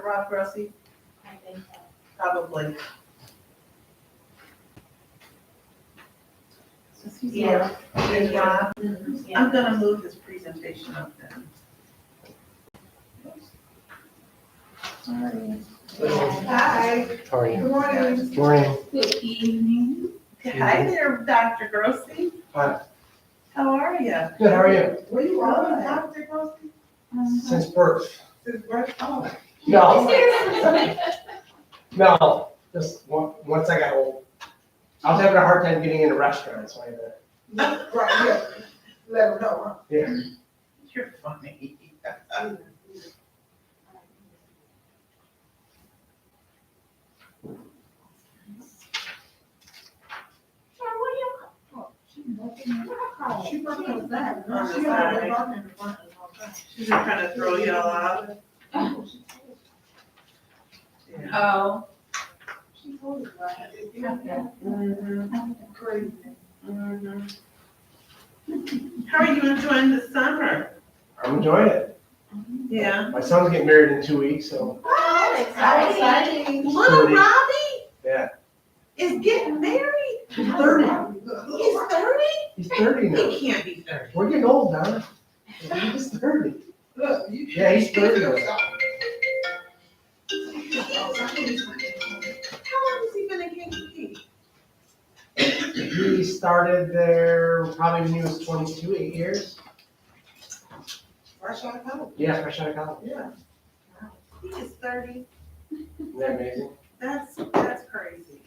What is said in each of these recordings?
Rob Grossi? I think so. Probably. Yeah. There's Rob. Yeah. I'm gonna move his presentation up then. Hi. How are you? Good morning. Morning. Good evening. Hi there, Dr. Grossi. Hi. How are you? Good, how are you? Were you always Dr. Grossi? Since birth? Since birth? Oh. No. No, just once I got old. I was having a hard time getting into restaurants, so I had to. Right, yeah. Let her know, huh? Yeah. You're funny. She worked on that. On the side. She's just trying to throw y'all out. Yeah. Oh. Crazy. How are you enjoying the summer? I'm enjoying it. Yeah. My son's getting married in 2 weeks, so How exciting. Little 30. Robbie yeah. is getting married. He's 30. He's 30? He's 30 now. He can't be 30. We're getting old, Donna. He's 30. Look, you Yeah, he's 30 now. How long has he been at KPP? He started there probably when he was 22, 8 years. Fresh out of college. Yeah, fresh out of college. Yeah. He is 30. Isn't that amazing? That's crazy.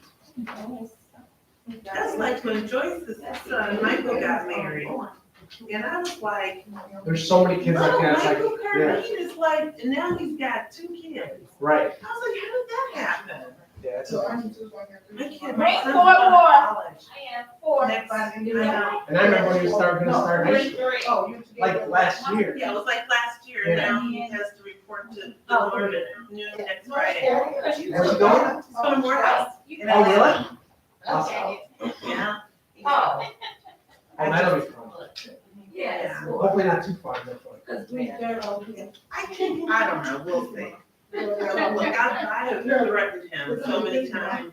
That's like when Joyce's son Michael got married. And I was like, There's so many kids like little that. It's Michael like, yeah, Carmine is like, and now he's got 2 kids. right. I was like, how did that happen? Yeah, it's My okay. kid, Bring my son's four going to more. college. I have 4. Next, I know. And I remember when he was gonna start this year, Oh, you like last year. Yeah, it was like last year, and Yeah. now he has to report to the board at noon next Friday. Where's he going? He's going to Morehouse. Oh, really? Awesome. Yeah. Oh. Oh, that'll be fun. Yes. Hopefully not too far, but fun. I don't know, we'll see. Look, I've directed him so many times,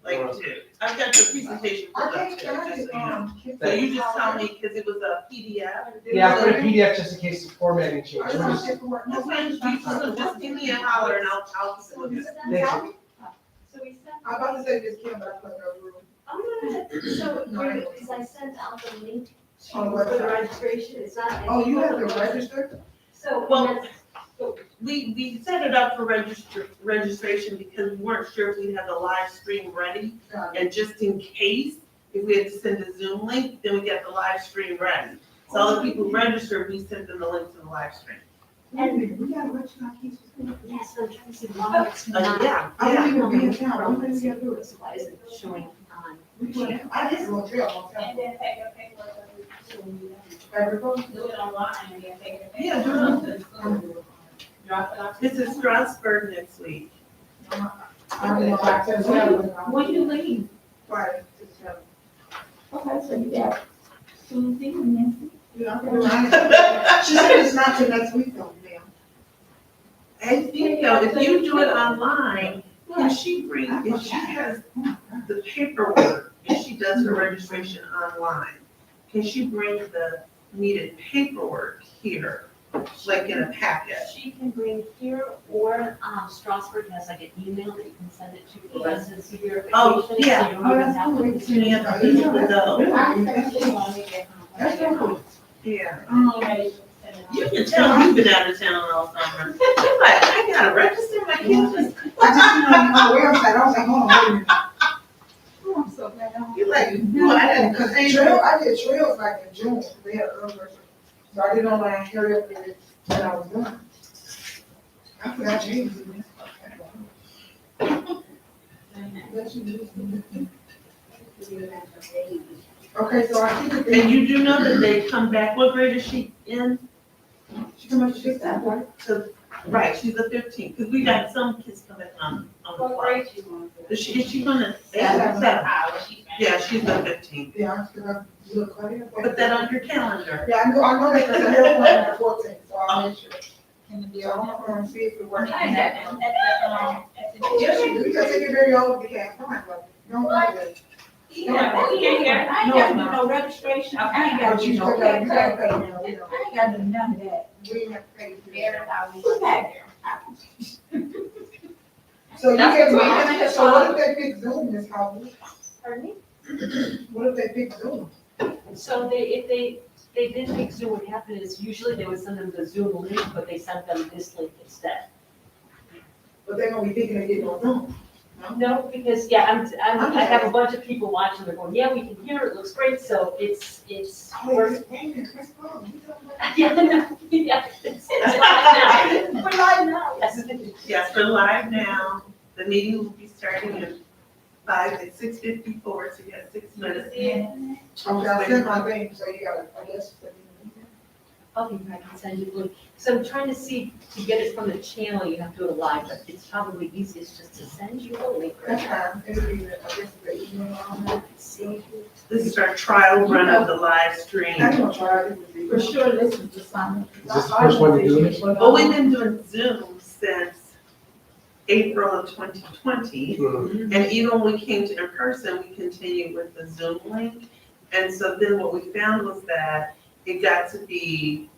like, too. I've got the presentation for that too, just so you know. So you just tell me, because it was a PDF. Yeah, I'll put a PDF just in case the formatting changes. We'll just- That's fine, just give me a holler and I'll look at it. Thank you. I'm about to say this, Kim, but I put it over. So, because I sent out the link On to what the side? registration, it's not. Oh, you have to register? So, Well, we set it up for registration because we weren't sure if we'd have the live stream ready. And just in case, if we had to send a Zoom link, then we get the live stream ready. So all the people registered, we sent them the link to the live stream. and, We gotta register our kids. yes, I'm trying to see why it's not. Yeah, I yeah. don't even be in town, I'm gonna get through it. So why is it showing on? I just want to tell And myself. then take your paperwork, do it online, and then take your Yeah, paperwork. Drop it off. This is Strasburg next week. I'm gonna back to When you leave? Friday. Okay, so you got Tuesday and Wednesday. Yeah, I'm gonna- She said it's not till next week though, ma'am. I think though, if you do it online, can she bring, if she has the paperwork, if she does her registration online, can she bring the needed paperwork here, like in a packet? She can bring here, or Strasburg has like an email that you can send it to the residents of your Oh, vacation. yeah. So you don't even have to. Any other people know? That's so cool. Yeah. Okay. You can tell you've been out of town all summer. You're like, I gotta register my kids. I just, you know, on the website, I was like, hold on, wait a minute. Oh, I'm so glad I don't. You're like, no, I didn't, Because I did trails like in June, they had earlier. So I didn't know when I hurry up with it, when I was done. I forgot to change it. Okay, so I think and you do know that they come back, what grade is she in? she come up to 6th, right? Right, she's a 15, because we got some kids coming on the What fly. grade you want? Is she gonna, Seven. yeah, she's a 15. Yeah, because I look like it. Put that on your calendar. Yeah, I know that because I have one on the 14th, so I'll make sure. in the So I'm building. gonna see if it works. At the. Yes, you do, because they get very old, they can't find one. Don't do that. I ain't got to do no registration, I ain't got But to you do no still gotta, you gotta paper. pay I now, you know. ain't got to do none of that. We have to pay for There, that. I'll be back there. So you That's get what I'm me, saying. so what if they pick Zoom, Ms. Howard? Pardon me? What if they pick Zoom? So if they did take Zoom, what happened is usually they would send them the Zoom link, but they sent them this link instead. But they're gonna be thinking of getting on Zoom. No, because, yeah, I have a bunch of people watching, they're going, yeah, we can hear it, looks great, so it's, Oh, we're, it's David, Chris Paul, you talking about- yeah, no, yeah, it's live now. We're live now. Yes. Yes, we're live now. The meeting will be starting at 6:54, so you got 6 minutes. Yeah. Okay, I sent my thing, so you gotta, I guess. Okay, I can send you the link. So I'm trying to see, to get it from the channel, you have to do it live, but it's probably easiest just to send you the link. That's fine, it'll be, I guess, the email on that. See? This is our trial run of the live stream. I'm gonna try it. For sure, listen to some. Is this the first one to do it? Well, we've been doing Zoom since April of 2020. And even when we came to in person, we continued with the Zoom link. And so then what we found was that it got to be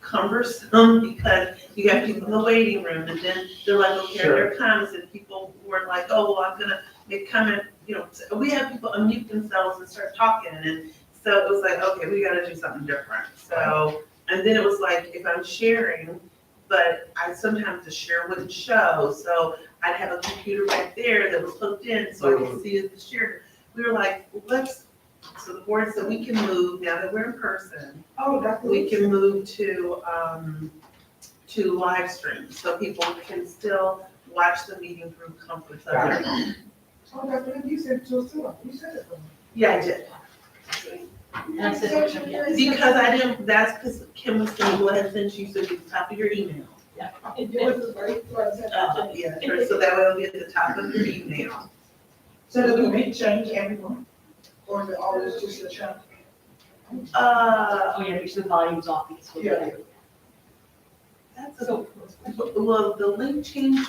cumbersome because you have people in the waiting room and then they're like, okay, Sure. there are comments, and people were like, oh, well, I'm gonna make comment, you know, we have people unmute themselves and start talking, and so it was like, okay, we gotta do something different. So, and then it was like, if I'm sharing, but sometimes the share wouldn't show, so I'd have a computer right there that was hooked in, so I could see the share. We were like, so the board said we can move, now that we're in person, Oh, that's. we can move to live stream, so people can still watch the meeting from comfort of their home. Oh, that's what you said to us too, you said it. Yeah, I did. And I said, yeah. Because I didn't, that's because Kim was gonna go ahead and send you, so at the top of your email. Yours is right, Yeah, sure, so that way it'll be at the top of your email. So do we change everyone? Or is it always just the chunk? Oh, yeah, make sure the volume's off because we're. Yeah. That's a, will the link change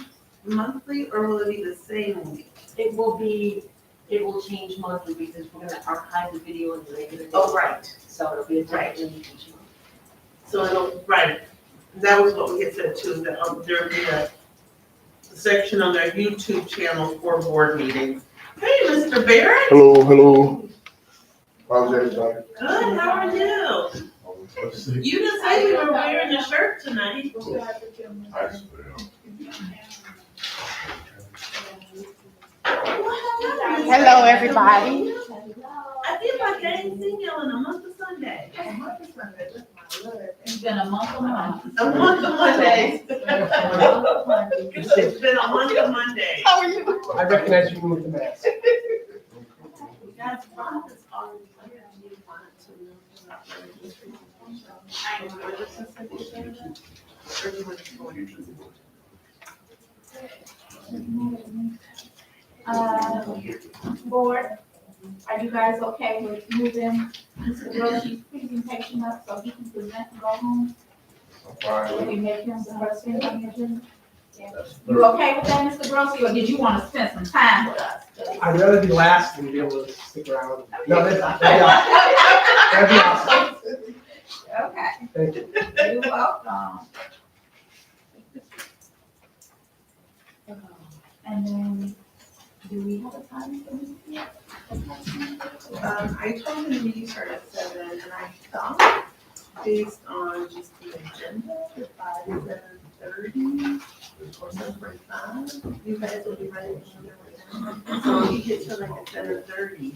monthly, or will it be the same link? It will change monthly because we're gonna archive the video and the regular. Oh, right. So it'll be a different link each month. So it'll, right, that was what we had said too, that there'll be a section on their YouTube channel for board meetings. Hey, Mr. Barrett. Hello. How's everybody? Good, how are you? You didn't say you were wearing a shirt tonight. Hello, everybody. I feel like I ain't seen you in a month of Sunday. It's been a month of months. A month of Mondays. It's been a month of Mondays. How are you? I recognize you with the mask. That's fine, it's already clear. You want Board, are you guys okay with moving Mr. Roshi's presentation up so he can present and go home? Will we make him the first thing on the agenda? You okay with that, Mr. Grossi, or did you want to spend some time with us? I'd rather be last than be able to stick around. No, that'd be awesome. Okay, Thank you. you're welcome. And then, do we have a time for this yet? I told him the meeting started at 7, and I thought, based on just the agenda, that by 7:30 or 7:45, you guys will be ready to move. So if you get to like at 7:30,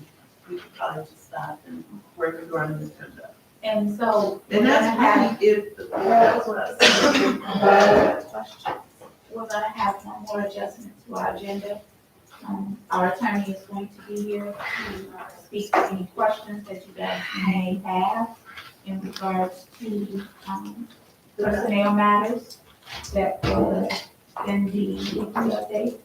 we could probably just stop and work and run the agenda. And so, we're And gonna that's have, really if the board has questions. we're gonna have one more adjustment to our agenda. Our attorney is going to be here to speak to any questions that you guys may have in regards to, personnel matters that was in the update.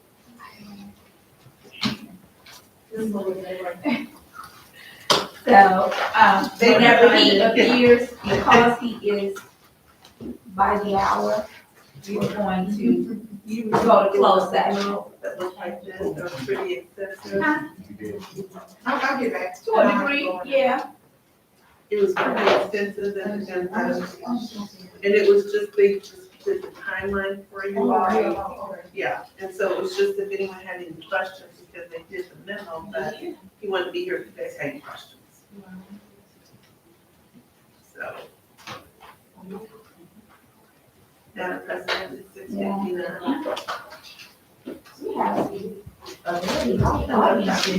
So, whenever he appears, because he is by the hour, we're going to You go to closed session. that looked like this, that was pretty extensive. I'll get back. To a degree, yeah. It was pretty extensive and it was just, they just did the timeline for you all. Yeah, and so it was just if anyone had any questions, because they did the memo, but he wanted to be here if you guys had any questions. So. Madam President, it's 6:59. We have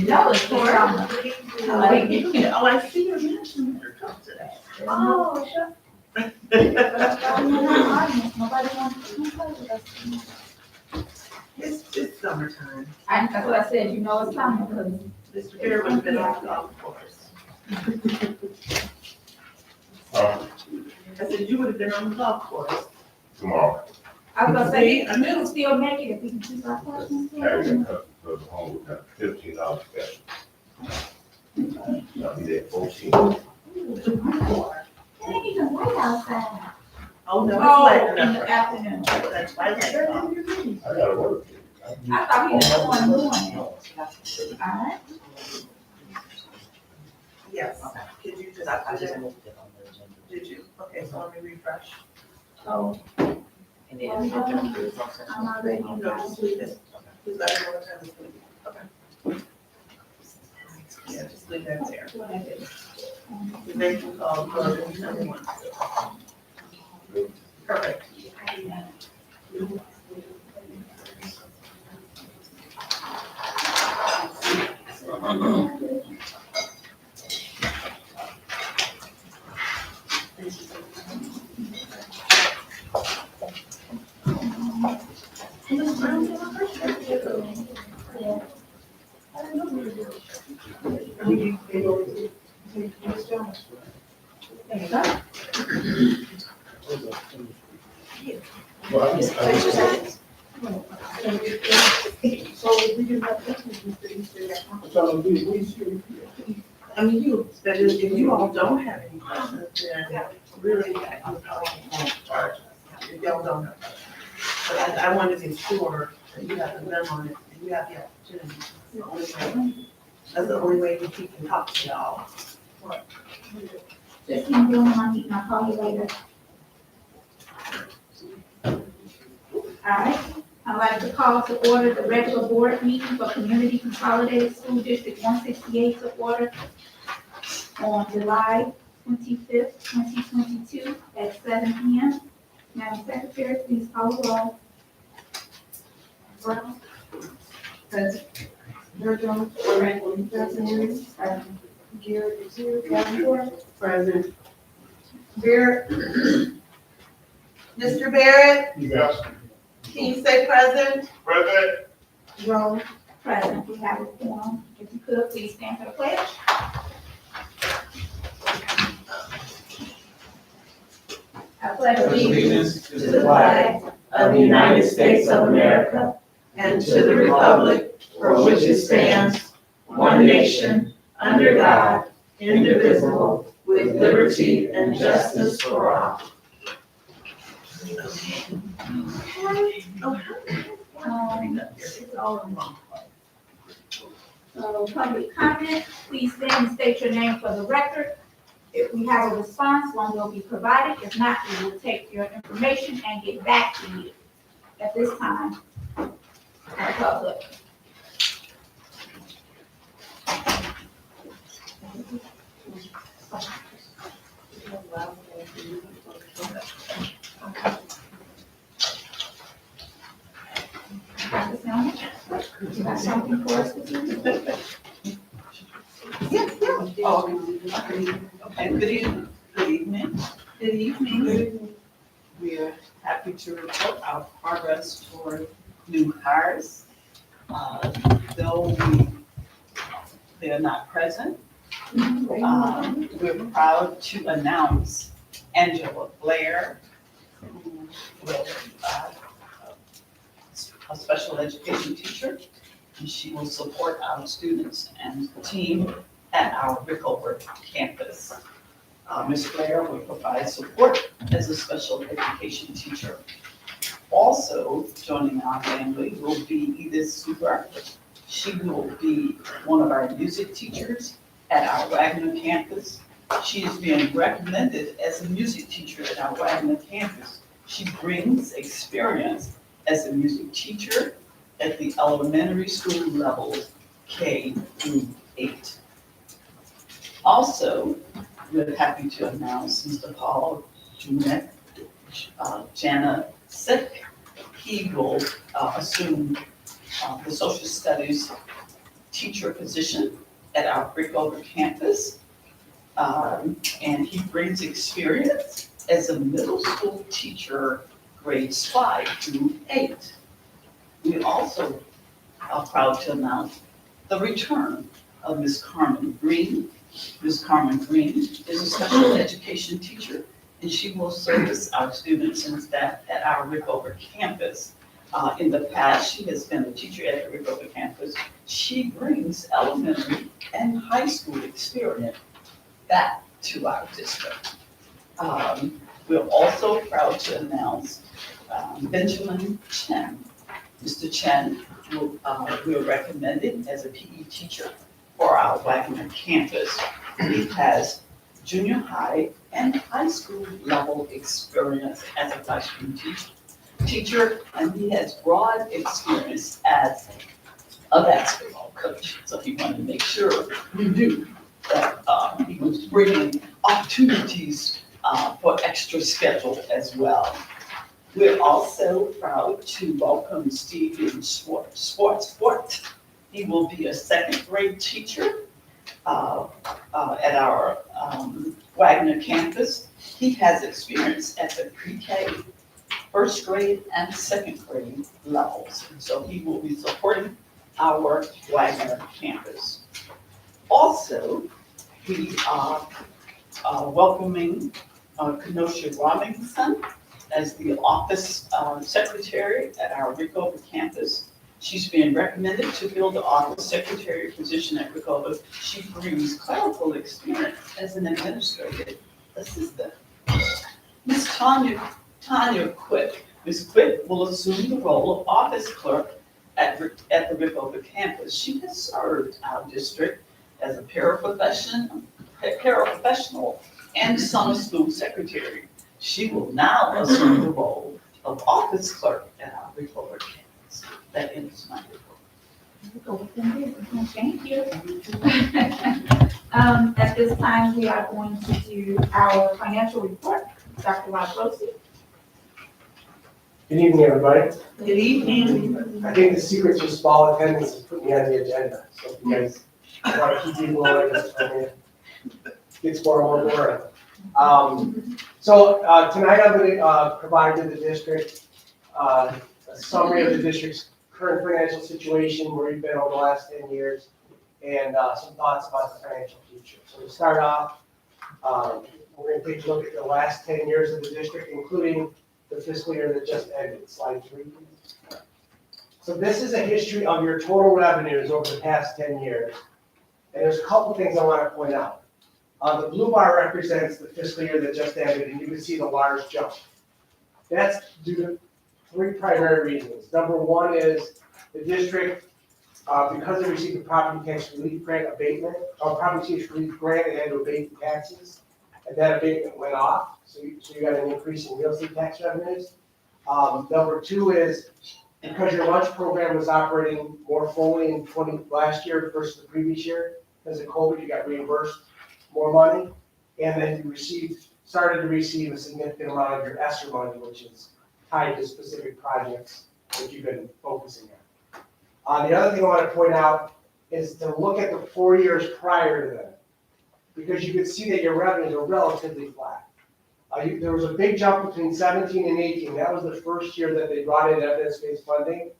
no, it's for, Oh, I see your mention letter come today. oh, sure. Nobody wants to play with us. It's summertime. That's what I said, you know it's coming, because Mr. Bear would have been on the golf course. I said, you would have been on the golf course. Tomorrow. I was gonna say, we can still make it if we can keep our questions. Carrying her home with that $15 special. I'll be there 14. It ain't even light outside. Oh, no, Oh, it's in later. the afternoon. That's why it's later. I gotta work. I thought we had one morning. All right. Yes. Did you just, I just moved it on the agenda. Did you? Okay, so let me refresh. So. I'm already No, on just leave it. Just let me know what time it's gonna be. Okay. Yeah, just leave that there. The next one called, number one. Perfect. I mean, that is, if you all don't have any questions, then really, if y'all don't have questions. But I wanted to be sure that you have the memo on it, and you have the opportunity. That's the only way we can talk to y'all. Just keep doing my meeting, I'll call you later. All right, I'd like to call to order the regular board meeting for Community Consolidated School District 168 to order on July 25th, 2022 at 7 p.m. Madam Secretary, please call the roll. Brown. Present. Virgil. Present. Garrett is here. Davenport. Present. Barrett. Mr. Barrett, Yes. can you say present? Present. Jones. Present, we have a form. If you could, please stand for the pledge. I pledge allegiance to the flag of the United States of America And to the republic for which it stands, one nation, under God, indivisible, with liberty and justice for all. So public comment, please stand and state your name for the record. If we have a response, one will be provided. If not, we will take your information and get back to you at this time. Our public. Dr. Selma, you got something for us this evening? Yes, yeah. Oh, okay, good evening. Good evening. Good evening. We are happy to report our progress toward new hires. Though they are not present, we're proud to announce Angela Blair, who will a special education teacher, and she will support our students and team at our Rickover campus. Ms. Blair will provide support as a special education teacher. Also joining our family will be Edith Super. She will be one of our music teachers at our Wagner campus. She is being recommended as a music teacher at our Wagner campus. She brings experience as a music teacher at the elementary school levels, K through 8. Also, we're happy to announce Mr. Paul Janasek. He will assume the social studies teacher position at our Brickover campus. And he brings experience as a middle school teacher, grades 5 through 8. We also are proud to announce the return of Ms. Carmen Green. Ms. Carmen Green is a special education teacher, and she will service our students and staff at our Rickover campus. In the past, she has been a teacher at the Rickover campus. She brings elementary and high school experience back to our district. We're also proud to announce Benjamin Chen. Mr. Chen we're recommended as a PE teacher for our Wagner campus. He has junior high and high school level experience as a classroom teacher, and he has broad experience as a basketball coach. So he wanted to make sure we knew that he was bringing opportunities for extra schedule as well. We're also proud to welcome Stephen Sport. He will be a second grade teacher at our Wagner campus. He has experience at the pre-K, first grade, and second grade levels. And so he will be supporting our Wagner campus. Also, we are welcoming Kenosha Robinson as the office secretary at our Rickover campus. She's been recommended to fill the office secretary position at Rickover. She brings clerical experience as an administrative assistant. Ms. Tanya Quick. Ms. Quick will assume the role of office clerk at the Rickover campus. She has served our district as a paraprofessional and summer school secretary. She will now assume the role of office clerk at our Rickover campus. That ends my report. Thank you. At this time, we are going to do our financial report. Dr. Rosi. Good evening, everybody. Good evening. I think the secret to small attendance is putting me on the agenda. So if you guys want to keep people on, it gets more and more boring. So tonight I'm going to provide to the district a summary of the district's current financial situation, where we've been over the last 10 years, and some thoughts about the financial future. So to start off, we're going to take a look at the last 10 years of the district, including the fiscal year that just ended. Slide 3, please. So this is a history of your total revenues over the past 10 years. And there's a couple things I want to point out. The blue bar represents the fiscal year that just ended, and you can see the large jump. That's due to 3 primary reasons. Number one is the district, because it received the property tax relief grant abatement, or property tax relief grant, it had to abate the taxes, and that abatement went off, so you got an increase in real estate tax revenues. Number 2 is because your lunch program was operating more fully in last year versus the previous year, because of COVID, you got reimbursed more money, and then you started to receive a significant amount of your ESSER money, which is tied to specific projects that you've been focusing on. The other thing I want to point out is to look at the 4 years prior to that, because you can see that your revenues are relatively flat. There was a big jump between 17 and 18. That was the first year that they brought in evidence-based funding,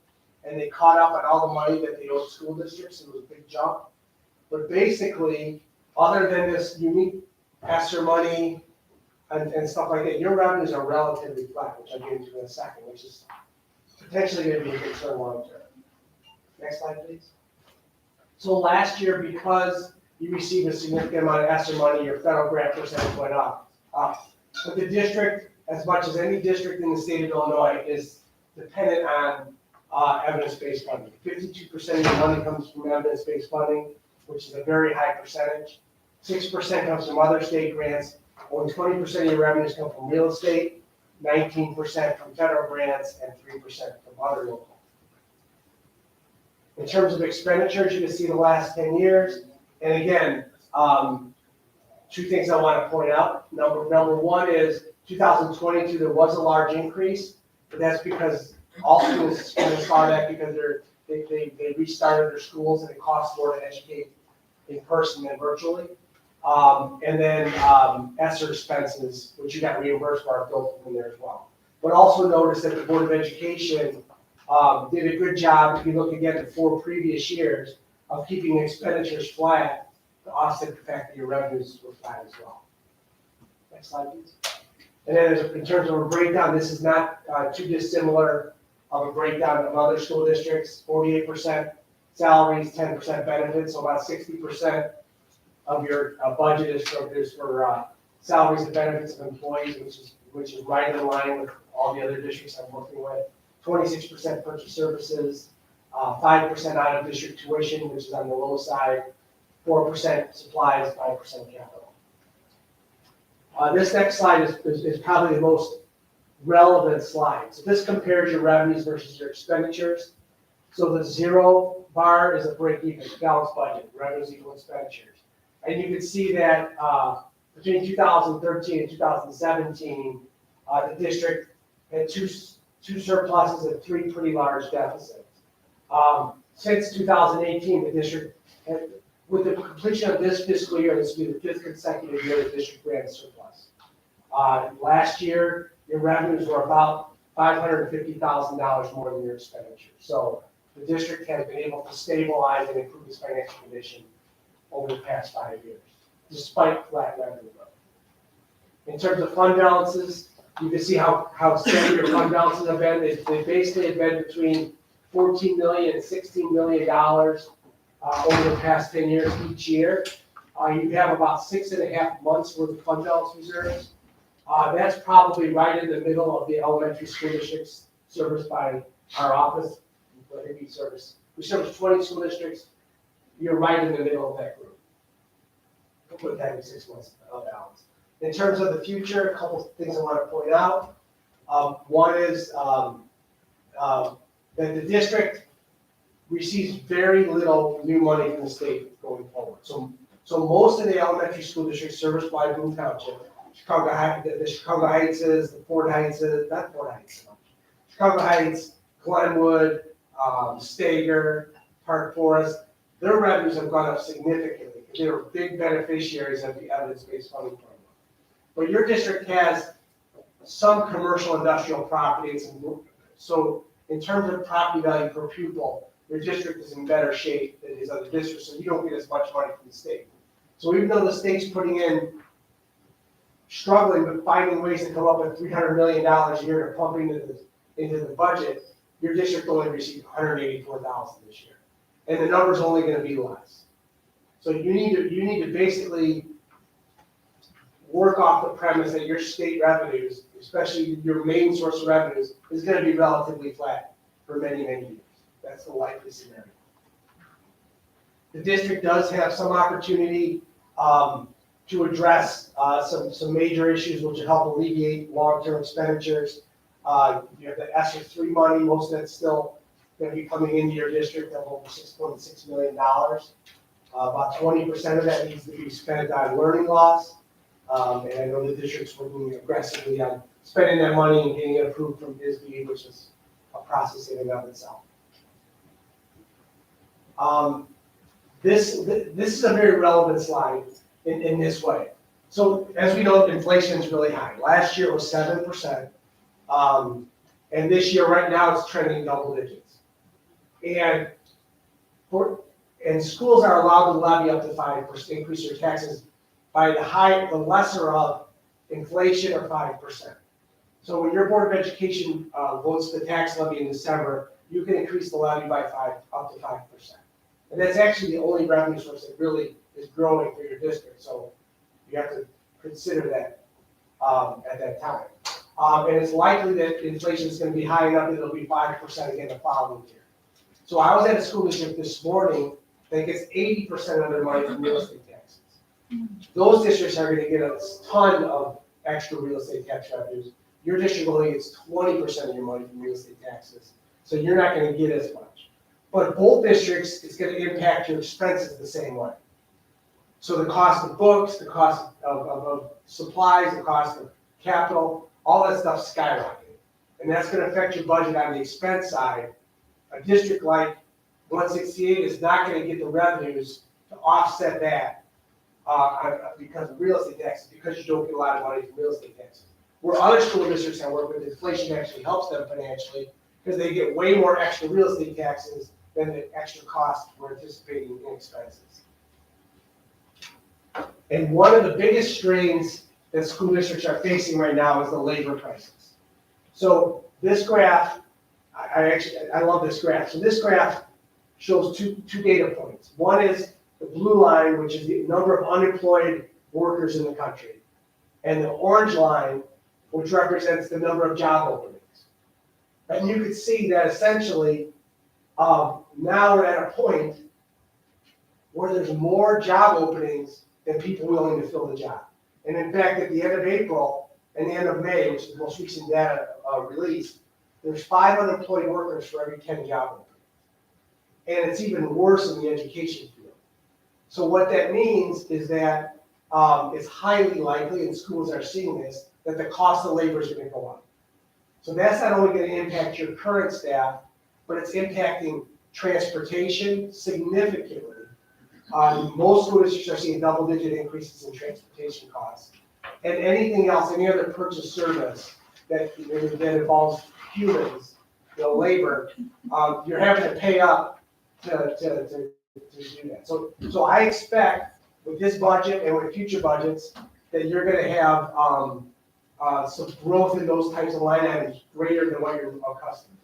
and they caught up on all the money that they owed school districts. So it was a big jump. But basically, other than this unique ESSER money and stuff like that, your revenues are relatively flat, which I'll get into in a second, which is potentially going to be a concern long term. Next slide, please. So last year, because you received a significant amount of ESSER money, your federal grant percentage went up. But the district, as much as any district in the state of Illinois, is dependent on evidence-based funding. 52% of your money comes from evidence-based funding, which is a very high percentage. 6% comes from other state grants. Only 20% of your revenues come from real estate, 19% from federal grants, and 3% from other local. In terms of expenditures, you can see the last 10 years. And again, two things I want to point out. Number one is 2022, there was a large increase, but that's because all schools saw that because they restarted their schools and it costs more to educate in person than virtually. And then ESSER expenses, which you got reimbursed for, are built in there as well. But also notice that the Board of Education did a good job, if you look again at 4 previous years, of keeping expenditures flat to offset the fact that your revenues were flat as well. Next slide, please. And then in terms of a breakdown, this is not too dissimilar of a breakdown of other school districts. 48% salaries, 10% benefits, so about 60% of your budget is for salaries and benefits of employees, which is right in line with all the other districts I'm working with. 26% purchase services, 5% out of district tuition, which is on the low side, 4% supplies, 5% capital. This next slide is probably the most relevant slide. So this compares your revenues versus your expenditures. So the 0 bar is a break-even, balanced budget, revenues equal expenditures. And you can see that between 2013 and 2017, the district had two surpluses and 3 pretty large deficits. Since 2018, the district, with the completion of this fiscal year, this will be the 5th consecutive year the district ran a surplus. Last year, your revenues were about $550,000 more than your expenditures. So the district has been able to stabilize and improve its financial condition over the past 5 years, despite flat revenue growth. In terms of fund balances, you can see how steady your fund balances have been. They basically have been between $14 million and $16 million over the past 10 years each year. You have about 6.5 months worth of fund balance reserves. That's probably right in the middle of the elementary school districts serviced by our office. We service 20 school districts. You're right in the middle of that group. With that 6 months of balance. In terms of the future, a couple of things I want to point out. One is that the district receives very little new money from the state going forward. So most of the elementary school districts serviced by Boone Township, the Chicago Heights is, the Fort Heights is, not Fort Heights, Chicago Heights, Glenwood, Stager, Park Forest, their revenues have gone up significantly. They're big beneficiaries of the evidence-based funding program. But your district has some commercial industrial properties, and so in terms of property value per pupil, your district is in better shape than his other districts, so you don't get as much money from the state. So even though the state's struggling but finding ways to come up with $300 million a year to pump into the budget, your district only received $184,000 this year. And the number's only going to be less. So you need to basically work off the premise that your state revenues, especially your main source of revenues, is going to be relatively flat for many, many years. That's the likely scenario. The district does have some opportunity to address some major issues which will help alleviate long-term expenditures. You have the ESSER 3 money, most of that's still going to be coming into your district of over $6.6 million. About 20% of that needs to be spent on learning loss. And I know the district's working aggressively on spending that money and getting it approved from ISB, which is a process in and of itself. This is a very relevant slide in this way. So as we know, inflation is really high. Last year it was 7%. And this year, right now, it's trending double digits. And schools are allowed to levy up to 5%, increase their taxes by the lesser of inflation or 5%. So when your Board of Education votes the tax levy in December, you can increase the levy by up to 5%. And that's actually the only revenue source that really is growing for your district. So you have to consider that at that time. And it's likely that inflation is gonna be high enough that it'll be 5% again the following year. So I was at a school district this morning that gets 80% of their money from real estate taxes. Those districts are gonna get a ton of extra real estate tax revenues. Your district only gets 20% of your money from real estate taxes, so you're not gonna get as much. But both districts, it's gonna impact your expenses the same way. So the cost of books, the cost of supplies, the cost of capital, all that stuff skyrocketed. And that's gonna affect your budget on the expense side. A district like 168 is not gonna get the revenues to offset that because of real estate taxes, because you don't get a lot of money from real estate taxes. Where other school districts I work with, inflation actually helps them financially because they get way more extra real estate taxes than the extra cost we're anticipating in expenses. And one of the biggest strains that school districts are facing right now is the labor crisis. So this graph, I love this graph. So this graph shows two data points. One is the blue line, which is the number of unemployed workers in the country. And the orange line, which represents the number of job openings. And you can see that essentially, now we're at a point where there's more job openings than people willing to fill the job. And in fact, at the end of April and the end of May, which is the most recent data released, there's 5 unemployed workers for every 10 job openings. And it's even worse in the education field. So what that means is that it's highly likely, and schools are seeing this, that the cost of labor is going to go up. So that's not only going to impact your current staff, but it's impacting transportation significantly. Most school districts are seeing double-digit increases in transportation costs. And anything else, any other purchase service that involves humans, labor, you're having to pay up to do that. So I expect with this budget and with future budgets that you're going to have some growth in those types of line items greater than what you're accustomed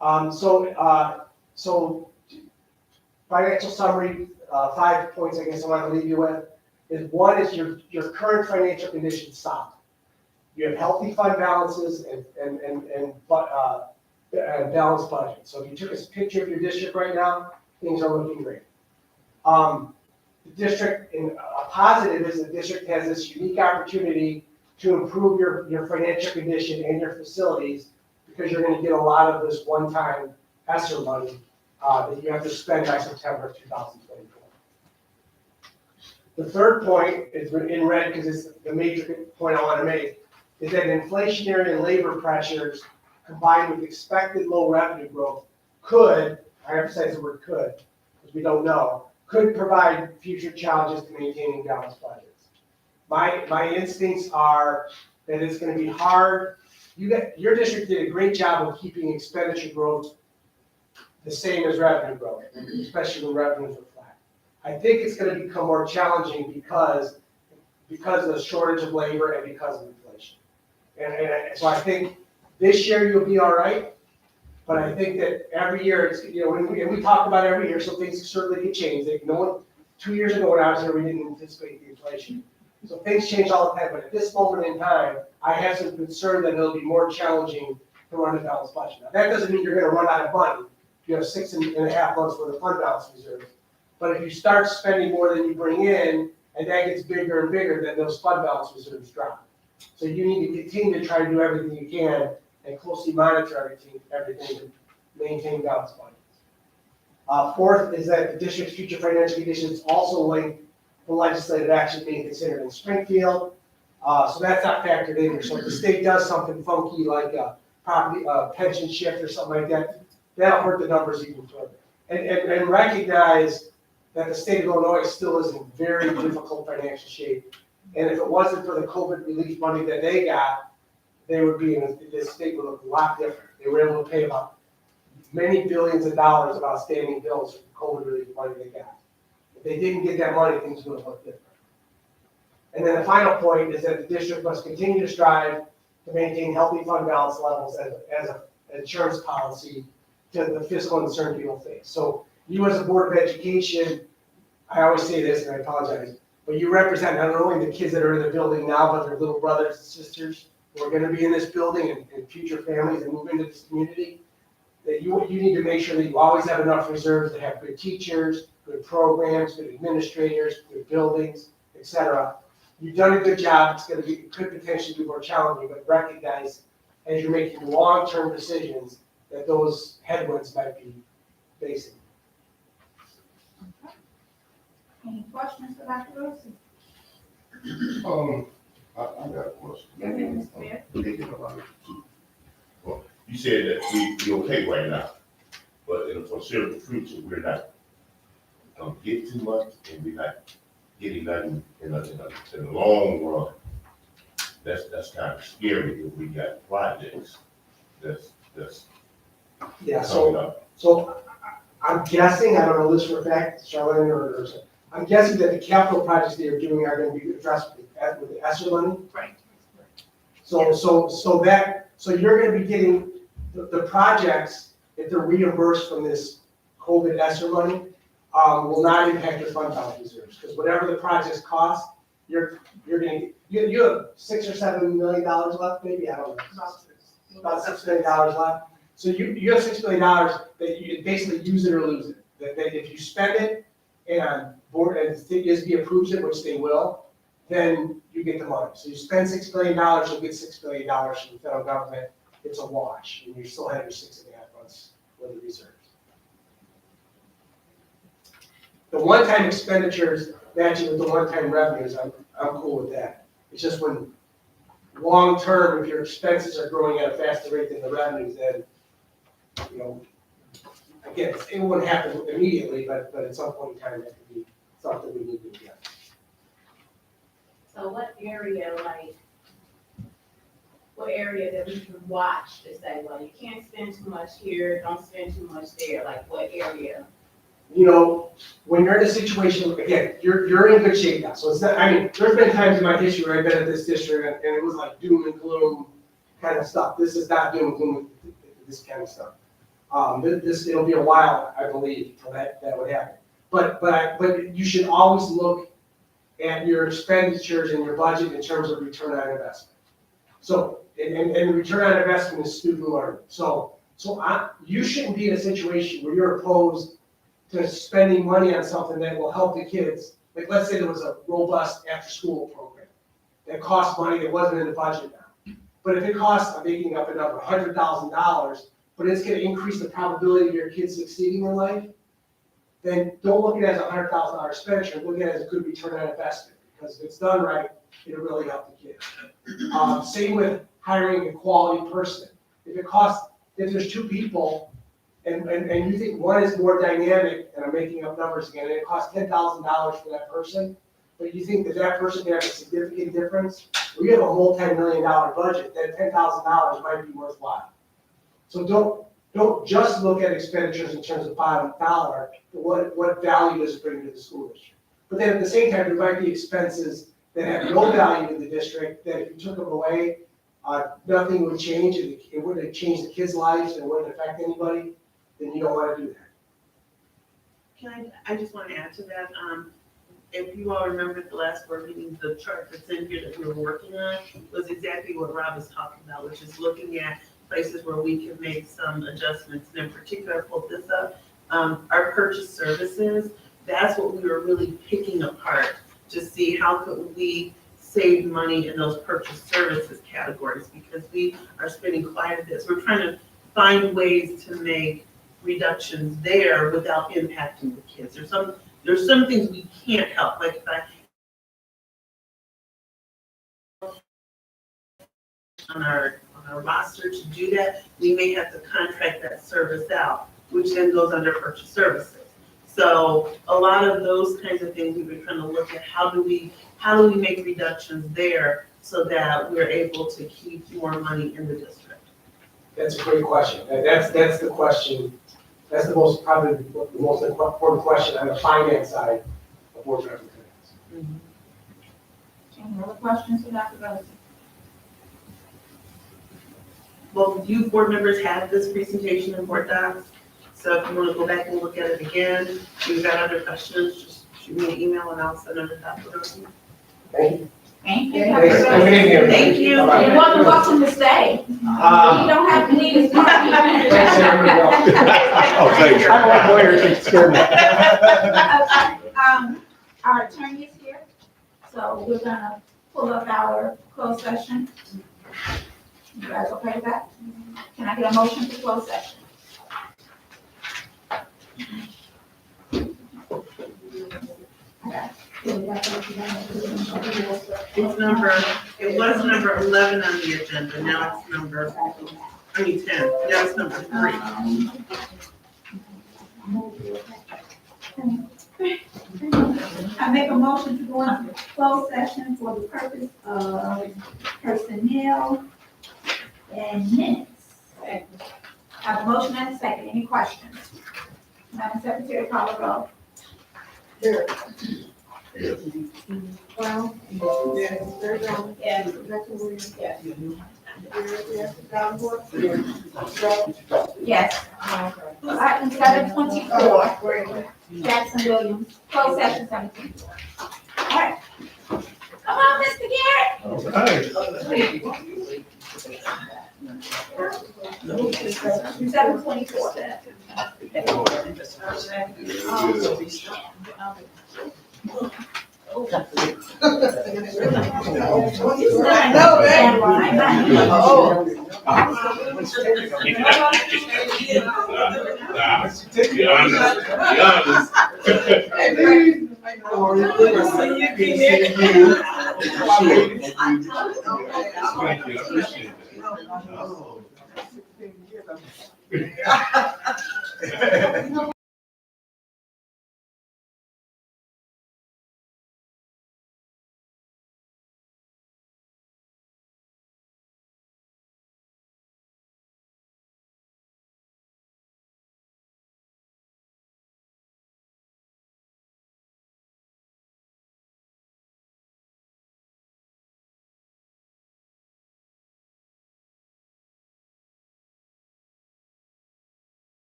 to. So financial summary, 5 points I guess I want to leave you with is one is your current financial condition solid. You have healthy fund balances and balanced budget. So if you took a picture of your district right now, things are looking great. The district, in a positive, is the district has this unique opportunity to improve your financial condition and your facilities because you're going to get a lot of this one-time ESSER money that you have to spend by September of 2024. The third point is in red because it's the major point I want to make, is that inflationary and labor pressures combined with expected low revenue growth could, I emphasize the word could, because we don't know, could provide future challenges to maintaining balanced budgets. My instincts are that it's going to be hard. Your district did a great job of keeping expenditure growth the same as revenue growth, especially when revenues are flat. I think it's going to become more challenging because of the shortage of labor and because of inflation. And so I think this year you'll be all right, but I think that every year, it's, and we talk about every year, so things certainly can change. 2 years ago when I was here, we didn't anticipate the inflation. So things change all the time, but at this moment in time, I have some concern that it'll be more challenging to run a balanced budget. Now, that doesn't mean you're going to run out of money. You have 6.5 months worth of fund balance reserves. But if you start spending more than you bring in, and that gets bigger and bigger, then those fund balance reserves drop. So you need to continue to try to do everything you can and closely monitor everything to maintain balanced budgets. Fourth is that the district's future financial conditions also link the legislative action being considered in Springfield. So that's not factored in here. So if the state does something funky like a property pension shift or something like that, that'll hurt the numbers even further. And recognize that the state of Illinois still is in very difficult financial shape. And if it wasn't for the COVID relief money that they got, they would be this state would look a lot different. They were able to pay about many billions of dollars of outstanding bills for COVID relief money they got. If they didn't get that money, things would have looked different. And then the final point is that the district must continue to strive to maintain healthy fund balance levels as an insurance policy to the fiscal uncertainty we'll face. So you as a Board of Education, I always say this and I apologize, but you represent not only the kids that are in the building now, but their little brothers and sisters who are gonna be in this building and future families that move into this community. That you need to make sure that you always have enough reserves to have good teachers, good programs, good administrators, good buildings, et cetera. You've done a good job. It could potentially be more challenging, but recognize as you're making long-term decisions that those headwinds might be facing. Any questions for Dr. Wilson? I got a question. Go ahead, Mr. Blair. Thinking about it too. Well, you said that we okay right now, but in the foreseeable future, we're not gonna get too much, and we're not getting nothing in the long run. That's kind of scary if we got projects that's Yeah, coming up. so I'm guessing, I don't know this for a fact, Charlene, or I'm guessing that the capital projects that you're doing are gonna be addressed with the ESSER money? Right. So you're gonna be getting the projects, if they're reimbursed from this COVID ESSER money, will not impact your fund balance reserves, because whatever the projects cost, you have $6 or $7 million left, maybe, I don't know. About $6 million left. So you have $6 million that you can basically use it or lose it. That if you spend it and board and CCSD approves it, which they will, then you get the money. So you spend $6 million, you'll get $6 million from the federal government. It's a wash, and you still have your 6.5 months worth of reserves. The one-time expenditures matching with the one-time revenues, I'm cool with that. It's just when long-term, if your expenses are growing at a faster rate than the revenues, then, again, it wouldn't happen immediately, but at some point in time, that could be something we need to do. So what area that we can watch to say, well, you can't spend too much here, don't spend too much there, like what area? When you're in a situation, again, you're in good shape now. So it's not, there's been times in my history where I've been at this district and it was like doom and gloom kind of stuff. This is not doom and gloom, this kind of stuff. It'll be a while, I believe, until that would happen. But you should always look at your expenditures and your budget in terms of return on investment. So, and return on investment is student learning. So you shouldn't be in a situation where you're opposed to spending money on something that will help the kids. Like, let's say there was a robust after-school program that cost money that wasn't in the budget now. But if it costs, I'm making up a number, $100,000, but it's gonna increase the probability of your kids succeeding in life, then don't look at it as a $100,000 expenditure, look at it as a good return on investment. Because if it's done right, it'll really help the kids. Same with hiring a quality person. If there's two people, and you think one is more dynamic, and I'm making up numbers again, and it costs $10,000 for that person, but you think that person can have a significant difference, well, you have a multi-million-dollar budget, that $10,000 might be worthwhile. So don't just look at expenditures in terms of bottom dollar, but what value does it bring to the school district? But then at the same time, there might be expenses that have no value to the district, that if you took them away, nothing would change, and it wouldn't change the kids' lives, and it wouldn't affect anybody, then you don't want to do that. I just want to add to that, if you all remember at the last board meeting, the chart that's in here that we were working on was exactly what Rob was talking about, which is looking at places where we can make some adjustments. And in particular, I pulled this up, our purchase services, that's what we were really picking apart to see how could we save money in those purchase services categories, because we are spending quite a bit. So we're trying to find ways to make reductions there without impacting the kids. There's some things we can't help, like if on our roster to do that, we may have to contract that service out, which then goes under purchase services. So a lot of those kinds of things we've been trying to look at, how do we make reductions there so that we're able to keep more money in the district? That's a great question. That's the question. That's probably the most important question on the finance side of board representatives. Any other questions for Dr. Rosen? Both of you board members have this presentation in board docs. So if you want to go back and look at it again, if you've got other questions, just shoot shoot me an email and I'll send them a copy. Thank you. Thank you. Thanks. Have a good evening, everybody. Thank you. Bye-bye. You're more than welcome to stay. You don't have to leave this party. Thanks, everybody. Oh, thank you. I'm like Blair, it's scary. Our attorney is here, so we're gonna pull up our closed session. You guys okay with that? Can I get a motion for closed session? It's number, it was number 11 on the agenda, now it's number, 10, now it's number 3. I make a motion to go into closed session for the purpose of personnel and minutes. I have a motion and a second. Any questions? Madam Secretary, call the roll. Here. Yes. Brown. Yes. Larry Brown. Yes. Rebecca Williams. Yes. Yes. Davenport. Yes. Item 724, Jackson Williams, closed session 724. All right. Come on, Mr. Garrett. All right. 724. No, Be honest. Be honest. Thank you, I appreciate that.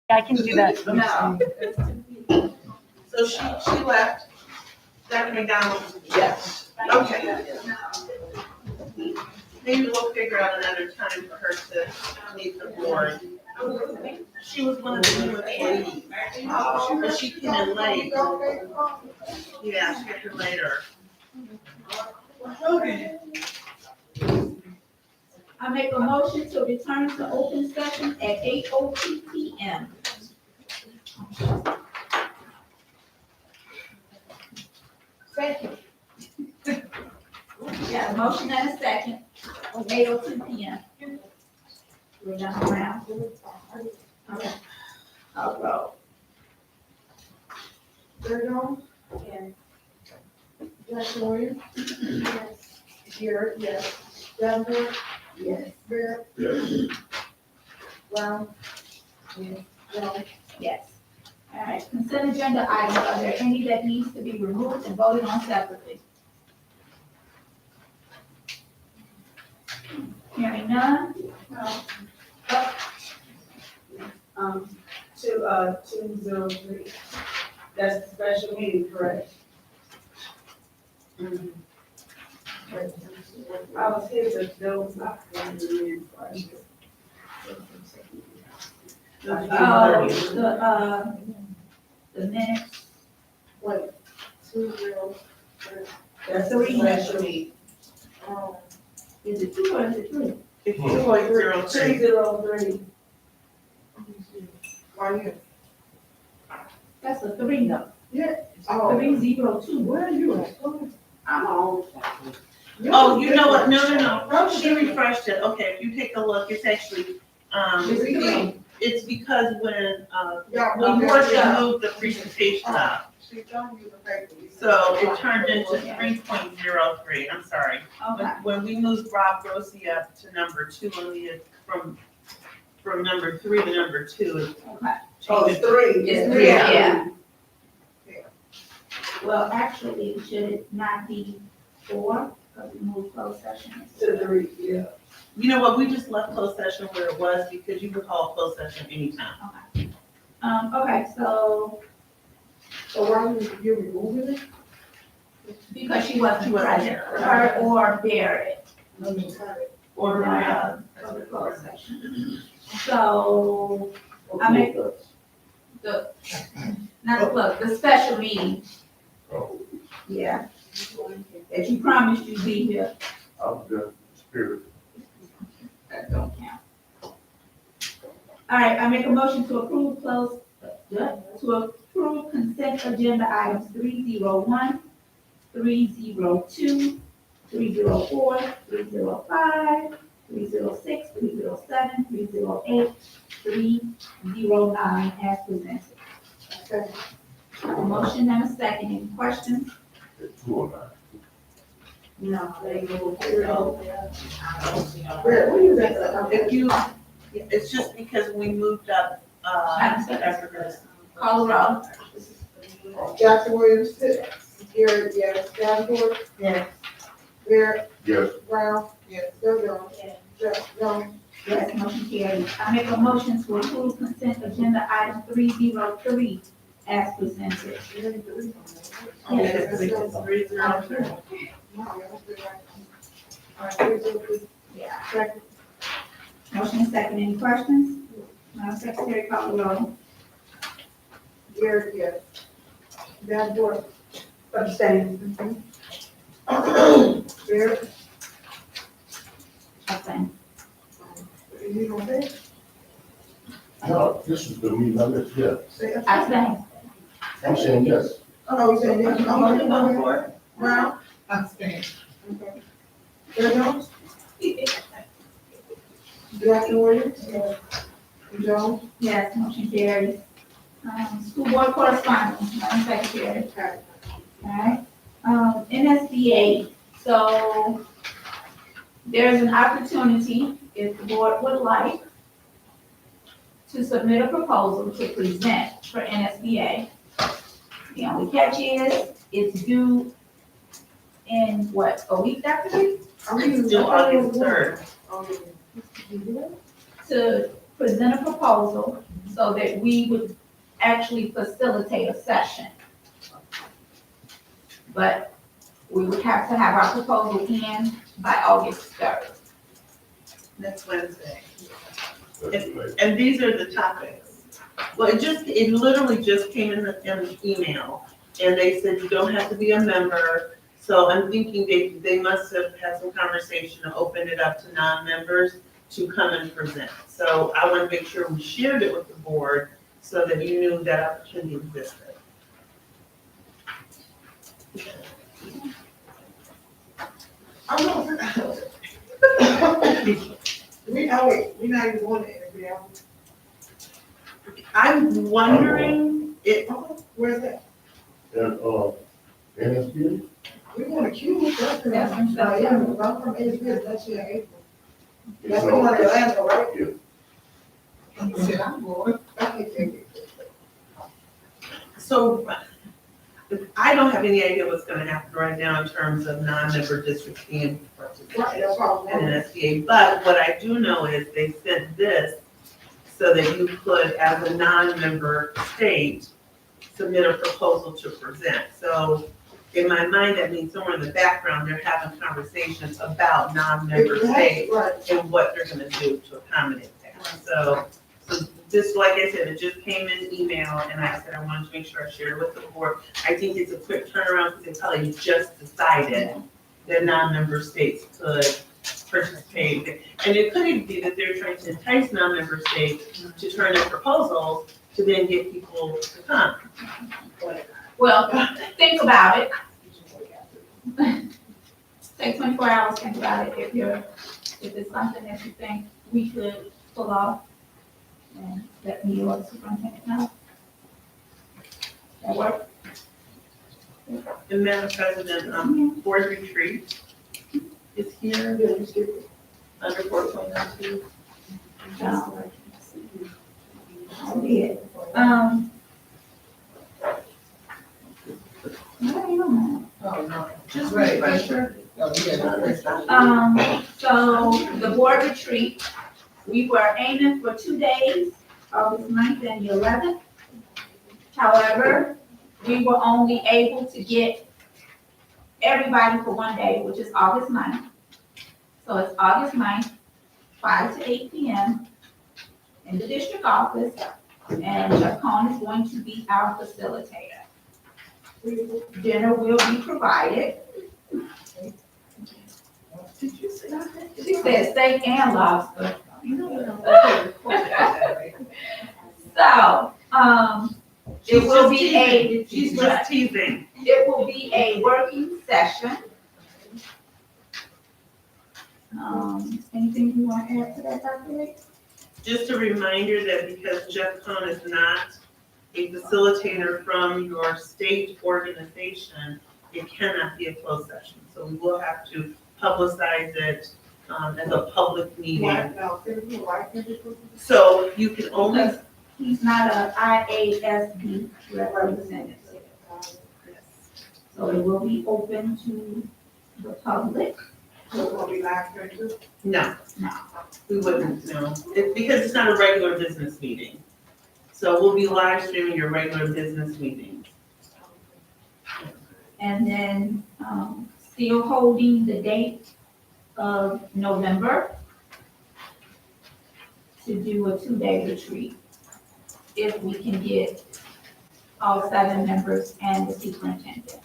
I can do that. No. So she left, Dr. McDonald? Yes. Okay. Maybe we'll figure out another time for her to meet the board. She was one of the new employees, but she came in late. Yeah, she got here later. Okay. I make a motion to return to open session at 8:02 PM. Second. Yeah, a motion and a second, 8:02 PM. We're done around. Okay. I'll go. Blair Jones? Yes. Jackson Williams? Yes. Garrett, yes. Davenport? Yes. Blair? Yes. Brown? Yes. Jones? Yes. All right, consent agenda items, are there any that needs to be removed and voted on separately? Hearing none? 203. That's the special meeting, correct? I was here, but there was not going to be any questions. The minutes, Wait. 203. That's the special meeting. is it 2 or is it 3? It's 2.03. 203. Why you? That's a 3 though. Oh, 302. where are you at? I'm on. Oh, you know what, no, she refreshed it, okay, if you take a look, it's actually, it's because when, Yeah, we okay. moved the presentation up, She don't use the paper. so it turned into 3.03, I'm sorry. Okay, When we moved Rob Rosie up to number 2, on the, from number 3 to number 2, it okay. Oh, changed it's it. 3. It's 3, Yeah. yeah. Well, actually, should it not be 4, because we moved closed session? To 3, yeah. You know what, we just left closed session where it was, because you can call closed session anytime. Okay, so, So why you removing it? because she wasn't She wasn't present, here. her or Barrett, Or, for the closed session. So, I make the special meeting, Oh, yeah. That you promised you'd be here, I'm good, spirit. that don't count. All right, I make a motion to approve consent agenda items 301, 302, 304, 305, 306, 307, 308, 309 as presented. A motion and a second, any questions? It's 209. No, they go. Where you at? if you, it's just because we moved up, after Colorado. Jackson Williams, Garrett, yes. Davenport? Yes. Garrett? Yes. Brown? Yes. Blair Jones? Jackson Jones? Yes, motion carries. I make a motion to approve consent agenda item 303 as presented. Yes, because 303. Yeah. Motion is second, any questions? Madam Secretary, call the roll. Garrett, yes. Davenport? Abstain. Garrett? Abstain. You gonna say? No, this is the meeting, I missed, yeah. Say it. Abstain. I'm saying yes. Oh, you saying yes? I'm gonna vote for it. Brown? Okay. Blair Jones? Jackson Williams? Jones? Yes, motion carries. School board correspondence, Madam Secretary. All right, NSBA, so there's an opportunity, if the board would like, to submit a proposal to present for NSBA. The only catch is, it's due in what, a week after week? It's due August 3rd. To present a proposal so that we would actually facilitate a session. But we would have to have our proposal in by August 3rd. Next Wednesday. That's too late. And these are the topics. Well, it literally just came in the email, and they said you don't have to be a member. So I'm thinking they must have had some conversation to open it up to non-members to come and present. So I want to make sure we shared it with the board so that you knew that opportunity existed. I'm not, we not even going to interview. I'm wondering if, Where's that? And, NSP? We want to queue, that's the, yeah, I'm from Israel, that's your April. That's the No. one in Atlanta, right? Yeah. I said, I'm going. I can't take it. so I don't have any idea what's going to happen right now in terms of non-member districts being Right, that's all. in an SBA. But what I do know is they sent this so that you could, as a non-member state, submit a proposal to present. So in my mind, that means somewhere in the background, they're having conversations about non-member states Right. and what they're gonna do to accommodate that. So just like I said, it just came in email, and I said I wanted to make sure I shared it with the board. I think it's a quick turnaround, because they probably just decided that non-member states could participate. And it could even be that they're trying to entice non-member states to turn in proposals to then get people to come. Well, think about it. Take 24 hours, think about it. If it's something that you think we could pull off, and let me or the superintendent know. That work? And Madam President, board retreat is here under 4.02. I did. I don't know. Oh, no. Just Right. refresher. Oh, yeah. So the board retreat, we were aiming for 2 days, August 9th and the 11th. However, we were only able to get everybody for 1 day, which is August 9th. So it's August 9th, 5 to 8 p.m. in the district office, and Jeff Cohn is going to be our facilitator. Dinner will be provided. Did you say that? She said steak and lobster. You know what I'm recording that, right? So, it will be She's just teasing. it will be a working session. Anything you want to add to that, Dr. Lee? Just a reminder that because Jeff Cohn is not a facilitator from your state organization, it cannot be a closed session. So we will have to publicize it as a public meeting. Why, no, why can't you put this? So you can only, He's not a IASB representative, so it will be open to the public. So it's gonna be live here too? no. No. We wouldn't, no. Because it's not a regular business meeting. So we'll be live streaming your regular business meetings. And then, still holding the date of November to do a 2-day retreat, if we can get all 7 members and the superintendent.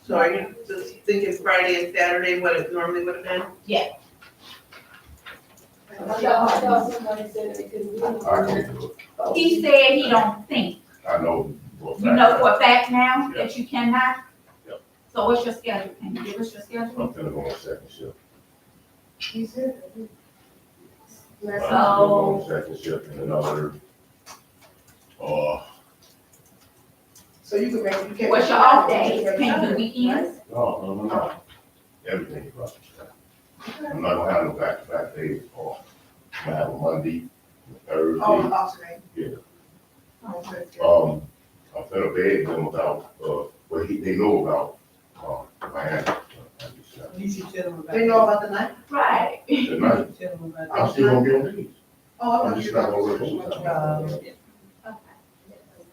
So are you just thinking Friday and Saturday, what it normally would have been? I thought somebody said they couldn't do it. I can't do it. He said he don't think, I know. for a you fact. know for a fact now Yeah. that you cannot? Yep. So what's your schedule? Can you give us your schedule? I'm gonna go on second shift. He said. I'm gonna go on second shift and another, So you can make, you can't. What's your off days? Can you do weekends? no. Everything is about to I'm not gonna have no back-to-back days off. I'm gonna have a Monday, Thursday. Oh, alternate. Yeah. Oh, okay. I'm finna beg them about, what they know about, Miami. You should tell them about. They know about the night? Right. Tonight, Tell them about. I'm still gonna be on these. Oh, I'm just not gonna work overtime.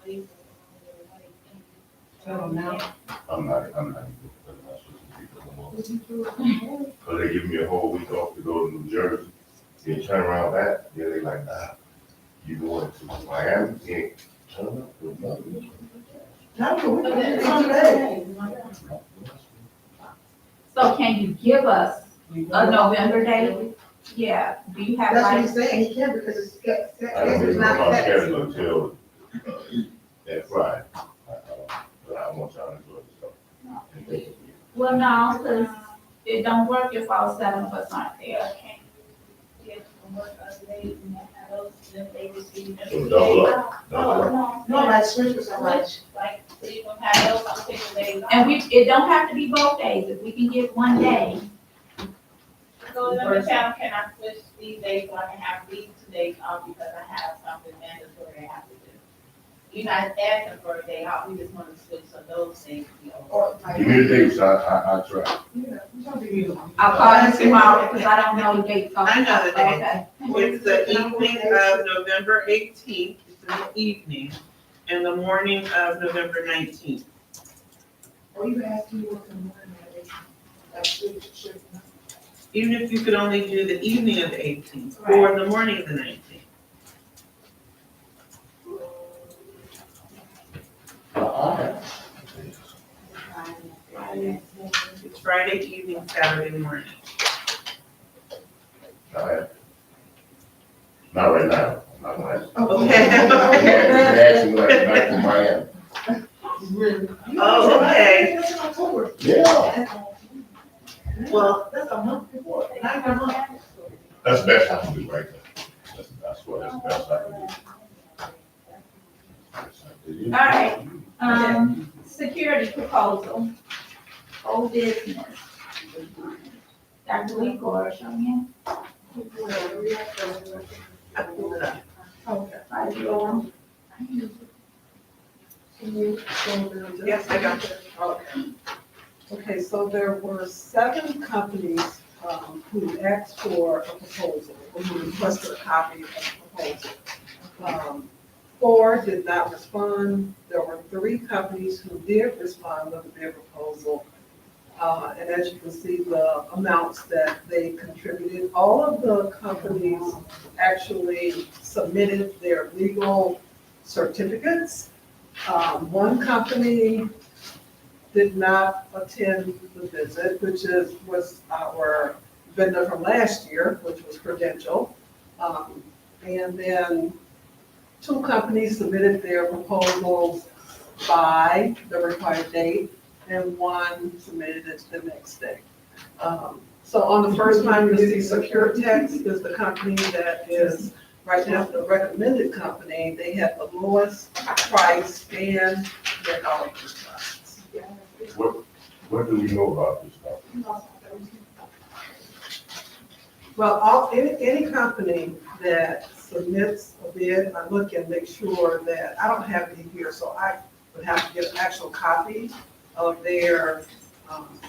Okay. So now, I'm not supposed to be no more. Cause they give me a whole week off to go to New Jersey, then turn around back, then they like, you going to Miami, then turn up with nothing. So can you give us a November date? Yeah, do you have That's what like, he's saying, he can't because it's, I don't it's even know not my set. schedule until, that Friday. But I want y'all to enjoy this stuff. well, no, because it don't work if all 7 of us aren't there. So double up, double up. No, like switch with somebody. And it don't have to be both days, if we can get one day. So in the town, can I switch these days so I can have these 2 days off because I have something mandatory I have to do? You're not asking for a day off, we just want to switch so those things be over. Or like. Give me the dates, I try. Yeah, we don't do you. I'll call you tomorrow, because I don't know the date. I know the date. Okay. It's the evening of November 18th, it's in the evening, and the morning of November 19th. Or even asking you what the morning is, like switch, shift. Even if you could only do the evening of the 18th or the morning of the 19th. It's Friday evening, Saturday morning. Not right now, I'm not gonna. Okay. Asking like back to Miami. Oh, okay. That's in October. Yeah. Well, That's a month before, not even a month. That's the best I can do right there. That's what, that's the best I can do. All right. Security proposal, old business. Dr. Lee, or show me. I pulled it up. Okay. Right, you can you go over this? Yes, I got it. Okay. Okay, so there were 7 companies who asked for a proposal, or who requested a copy of the proposal. 4 did not respond. There were 3 companies who did respond with their proposal. And as you can see, the amounts that they contributed, all of the companies actually submitted their legal certificates. One company did not attend the visit, which was our vendor from last year, which was Prudential. And then 2 companies submitted their proposals by the required date, and 1 submitted it the next day. So on the first line, you see Secure Text is the company that is right now the recommended company. They had the lowest price and their all of the products. What do we know about this stuff? Well, any company that submits a bid, I look and make sure that, I don't have it here, so I would have to get an actual copy of their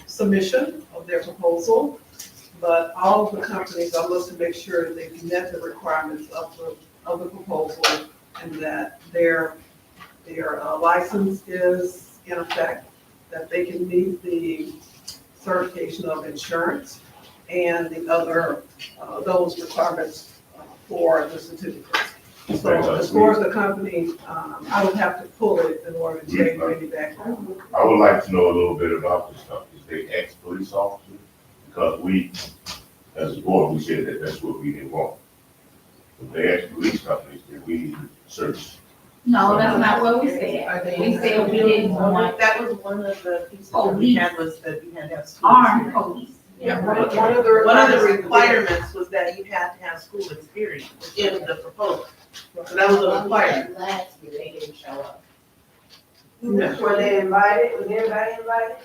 submission of their proposal. But all of the companies, I look to make sure they met the requirements of the proposal and that their license is in effect, that they can meet the certification of insurance and the other, those requirements for the certificates. So as far as the company, I would have to pull it in order to take any background. I would like to know a little bit about this stuff. Is they ex-police officers? Because we, as a board, we said that that's what we didn't want. If they ex-police companies, then we need to search. No, that's not what we said. We said we didn't want That was one of the pieces that we had was that you had to have school armed experience. police. Yeah, One of the one of the requirements- requirements was that you had to have school experience in the proposal. So that was a requirement. Last year, they didn't show up. Were they invited? Was everybody invited?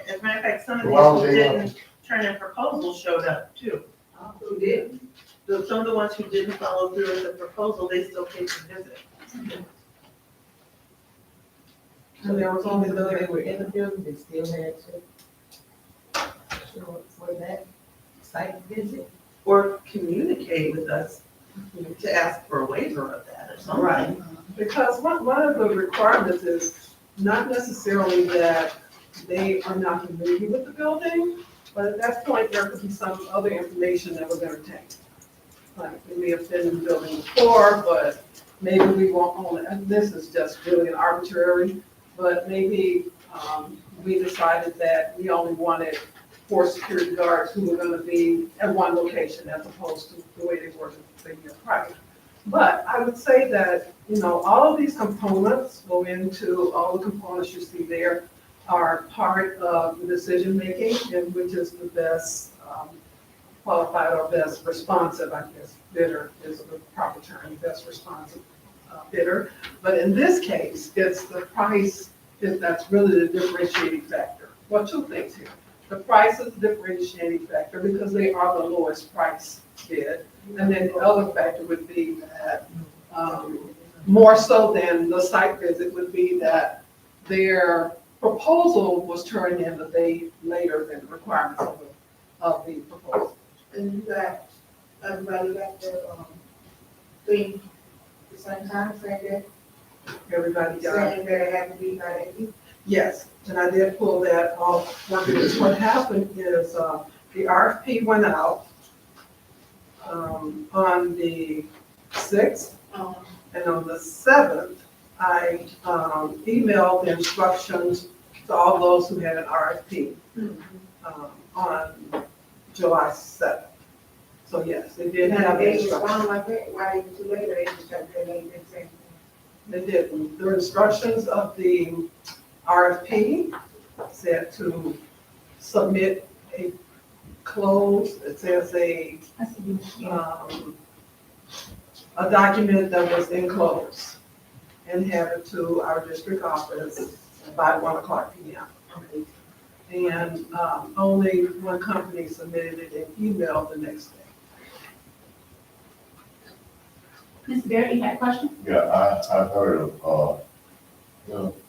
As a matter of fact, some of Well, these who they- didn't turn in proposals showed up too. Who did? So some of the ones who didn't follow through with the proposal, they still came to visit. And there was only Even though they the, were in the building, they still had to show up for that site visit. Or communicate with us to ask for a waiver of that or something. Right. Because one of the requirements is not necessarily that they are not familiar with the building, but at that point, there could be some other information that was entertained. Like, we may have been in the building before, but maybe we won't own it, and this is just really an arbitrary, but maybe, we decided that we only wanted 4 security guards who were gonna be at one location as opposed to the way they were the year prior. But I would say that, all of these components go into, all the components you see there are part of the decision-making, and which is the best qualified or best responsive, I guess, bidder is the proper term, best responsive bidder. But in this case, it's the price that's really the differentiating factor. Well, 2 things here. The price is the differentiating factor because they are the lowest price bid. And then the other factor would be that, more so than the site visit, would be that their proposal was turned in a day later than the requirements of the proposal. And you got, everybody got their, thing, the same time, same day, Everybody got, same day, had to be by that week. yes, and I did pull that off. What happened is, the RFP went out, on the 6th, and on the 7th, I, emailed the instructions to all those who had an RFP, on July 7th. So yes, they did have the They instructions. respond like that, why they too late, they just got their name and saying. They did. The instructions of the RFP said to submit a close, it says a document that was enclosed and have it to our district office by 1:00 p.m. And only one company submitted it in email the next day. Ms. Barry, you had a question? Yeah, I've heard of,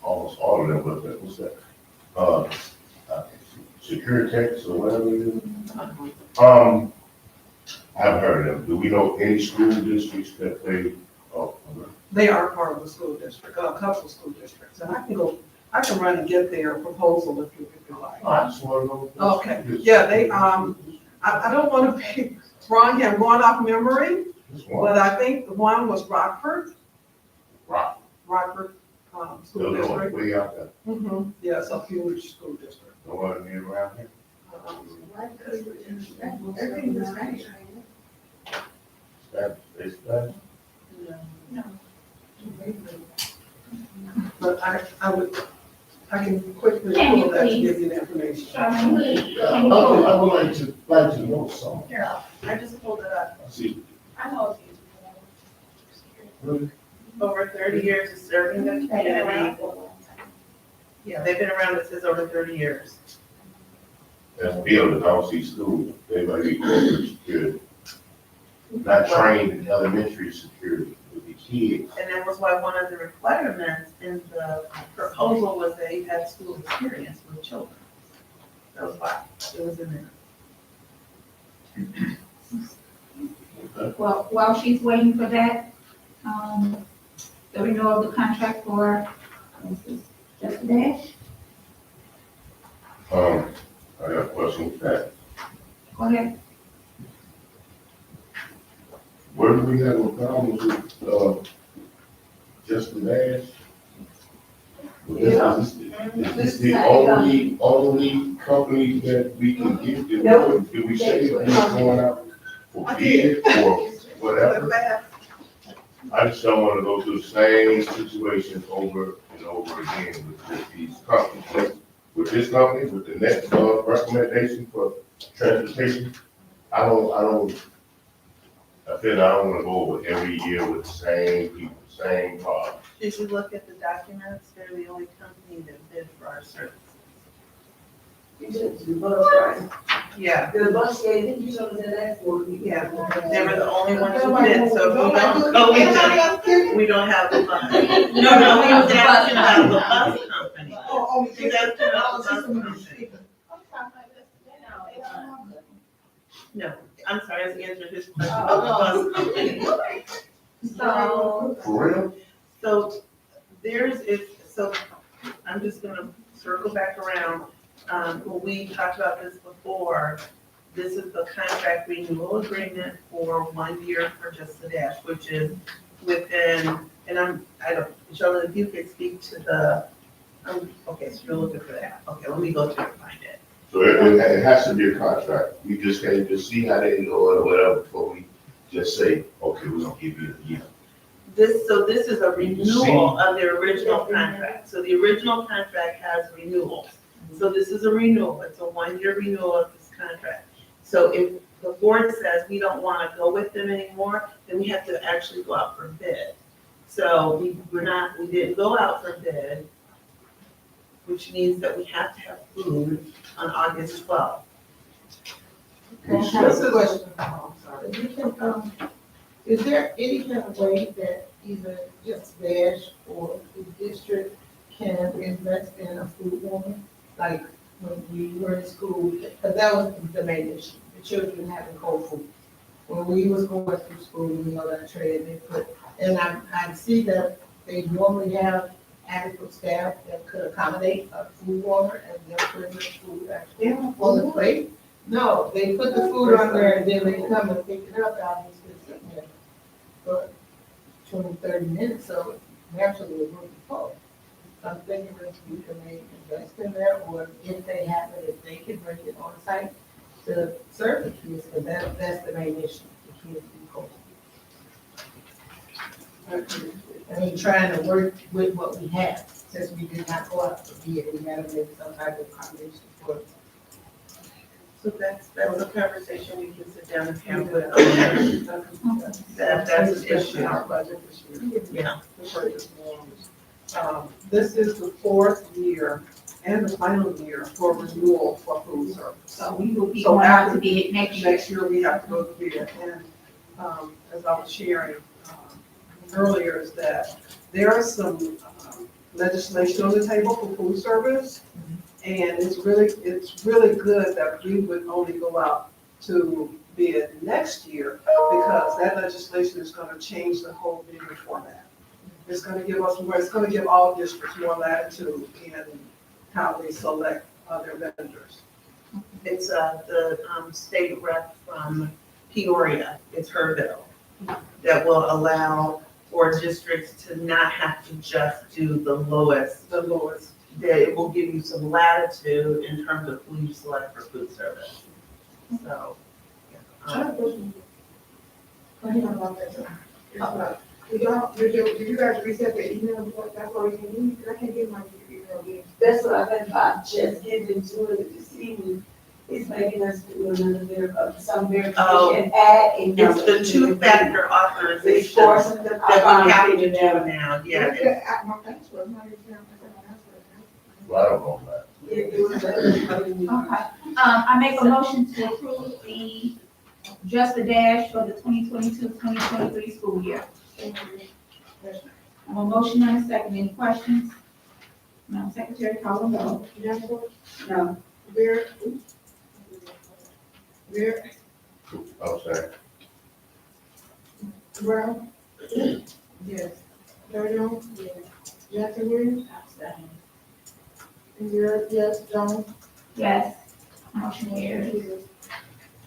almost all of them, but what's that? Securitex or whatever it is. I've heard of them. Do we know any school districts that they, They are part of the school district, a couple of school districts, and I can run and get their proposal if you like. I just want to know. Okay, yeah, they, I don't want to be wrong here, I'm going off memory, Just one. but I think the one was Rockford, Rockford. School Still going District. way out there. Yeah, it's a huge school district. No one near around here. Everything was Spanish. It's that. But I can quickly Can you pull that to please? give you the information. Charlene, Yeah, can you I would like to know something. Here, I just pulled it up. See, I know it's Over 30 years of serving the community. Yeah, they've been around, it says over 30 years. that's building, I don't see schools, they might be corporate security. Not trained in elementary security with the kids. And that was why one of the requirements in the proposal was they had school experience with children. That was why it was in there. Well, while she's waiting for that, the renewal of the contract for, just a dash, I got a question with that. go ahead. Where do we have a problem with, just the dash? Is this the only company that we can give to? Nope. Do we say that we're going out for bid or whatever? I just don't wanna go through the same situation over and over again with these companies. With this company, with the next, recommendation for transportation, I feel I don't wanna go over every year with the same people, same problem. Did you look at the documents? They're the only company that bid for our services. You took the bus, right? Yeah, The bus, yeah, didn't you show us that one? yeah, they were the only ones who bid, so if we don't go with them, we don't have the bus. No, he was asking about the bus company. Oh, He was asking about the bus company. something like this, No, I'm sorry, I was answering his question. So, For real? So so I'm just gonna circle back around. When we talked about this before, this is the contract renewal agreement for 1 year for Just the Dash, which is within, and I don't, Charlotte, if you could speak to the, okay, so you're looking for that. Okay, let me go through and find it. So it has to be a contract. We just can't just see how they go or whatever before we just say, okay, we're gonna give you a year. So this is a renewal of the original contract. So the original contract has renewals. So this is a renewal. It's a 1 year renewal of this contract. So if the board says we don't want to go with them anymore, then we have to actually go out for bid. So we didn't go out for bid, which means that we have to have food on August 12th. This is a question. I'm sorry. If you can, is there any kind of way that either Just Dash or the district can invest in a food woman? Like when we were in school, because that was the main issue, the children having cold food. When we was going through school, we know that trade they put, and I see that they normally have adequate staff that could accommodate a food warmer and they're putting the food actually on the plate. No, they put the food on there and then they come and pick it up out and it's sitting there for 20, 30 minutes, so naturally it will be full. I'm thinking that we can maybe invest in that, or if they have it, if they can bring it on site to serve the kids, because that's the main issue, the kids be cold. I mean, trying to work with what we have, since we did not go out for bid, we had to make some type of accommodation for it. So that's a conversation we can sit down and have with them. That's an issue. In our budget this year. Yeah. The purchase warrants. This is the 4th year and the final year for renewal for food service. so we will be So going out after to bid next year. Next year, we have to go to bid, and, as I was sharing, earlier, is that there is some, legislation on the table for food service. And it's really good that we would only go out to bid next year, because that legislation is gonna change the whole bidding format. It's gonna give us more, it's gonna give all districts more latitude in how they select their vendors. It's the state rep from Peoria, it's her bill, that will allow for districts to not have to just do the lowest, that it will give you some latitude in terms of who you select for food service. So. I have a question. I didn't know about that. Did you guys reset the email? That's why we can use, because I can't get my email again. That's what I've been about, just getting to it this evening. It's making us do another some verification, add a number. It's the two-factor It's authorization forcing them. that we have to do now, yeah. My password, my password. Well, I don't know that. Okay, I make a motion to approve the Just a Dash for the 2022-2023 school year. I'm a motion and a second, any questions? Madam Secretary, call the roll. No. Blair? Blair? I'm sorry. Brown? Yes. Darrell? Yes. Jackson Williams? Yes, yes, Jones? Yes, motion carries.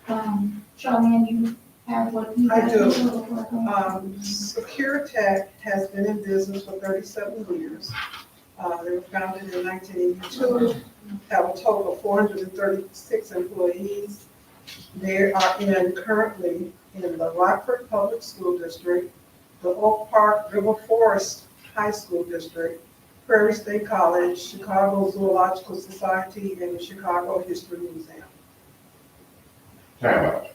Charlene, you have what you? I do. Securitech has been in business for 37 years. They were founded in 1982, have a total of 436 employees. They are currently in the Rockford Public School District, the Oak Park River Forest High School District, Prairie State College, Chicago Zoological Society, and the Chicago History Museum. Time out.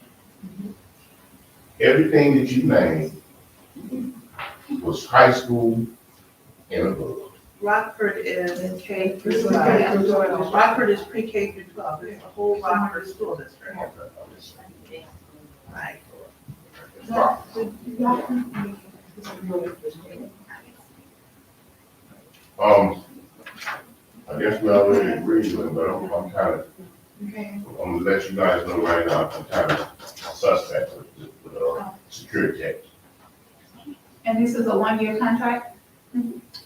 Everything that you named was high school and above. Rockford is K through 12. Rockford is pre-K through 12, it's the whole Rockford school district. Right. I guess we already agreed with it, but I'm kind of, I'm gonna let you guys know right now, I'm kind of suspect with security tech. And this is a one-year contract?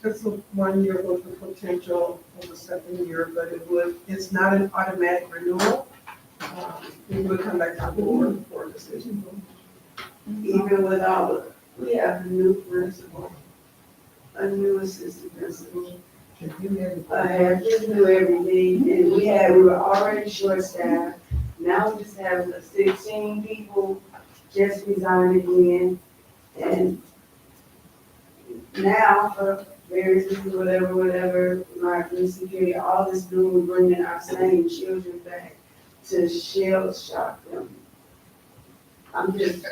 It's a 1 year with the potential of a second year, but it's not an automatic renewal. We would come back to the board for a decision. Even with our, we have a new principal, a new assistant principal. I have just knew everything, and we were already short-staffed. Now we just have 16 people just resigned again, and now for various reasons, whatever, like security, all this doing, we're bringing our same children back to shell shock them. I'm just.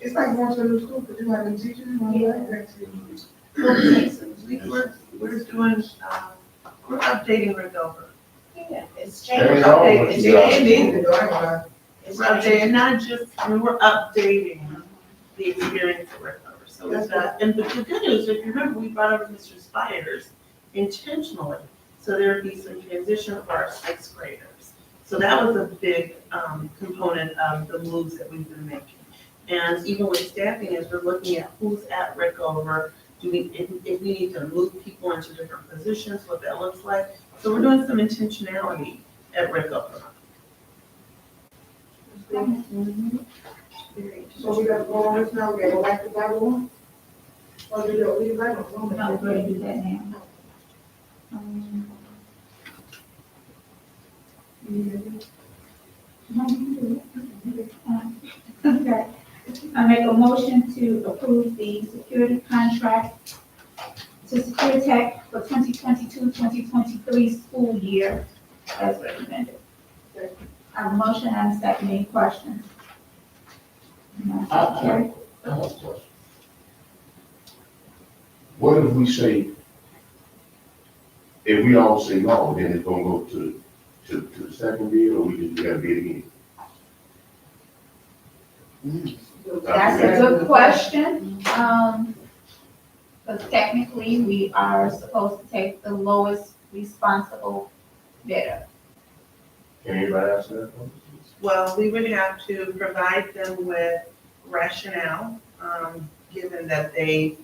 It's like going to a new school, because you have been teaching them. We're doing, we're updating Redover. Yeah, it's Carry changed. on with It's the, It's We're updating, not just, we're updating the experience of Redover. So it's not, and the good news, if you remember, we brought over Mr. Spires intentionally, so there would be some transition for our sixth graders. So that was a big component of the moves that we've been making. And even with staffing, as we're looking at who's at Rickover, if we need to move people into different positions, what that looks like. So we're doing some intentionality at Rickover. So we got to go on this now, we gotta go back to that one? Or do you leave that one? No, we're gonna do that now. Okay. I make a motion to approve the security contract to Secure Tech for 2022-2023 school year as recommended. I have a motion and a second. Any questions? No. Carrie? I have a question. What if we say, if we all say no, then it's gonna go to the second bid, or we gotta bid again? That's a good question. Because technically, we are supposed to take the lowest responsible bidder. Can anybody answer that one? Well, we would have to provide them with rationale, given that they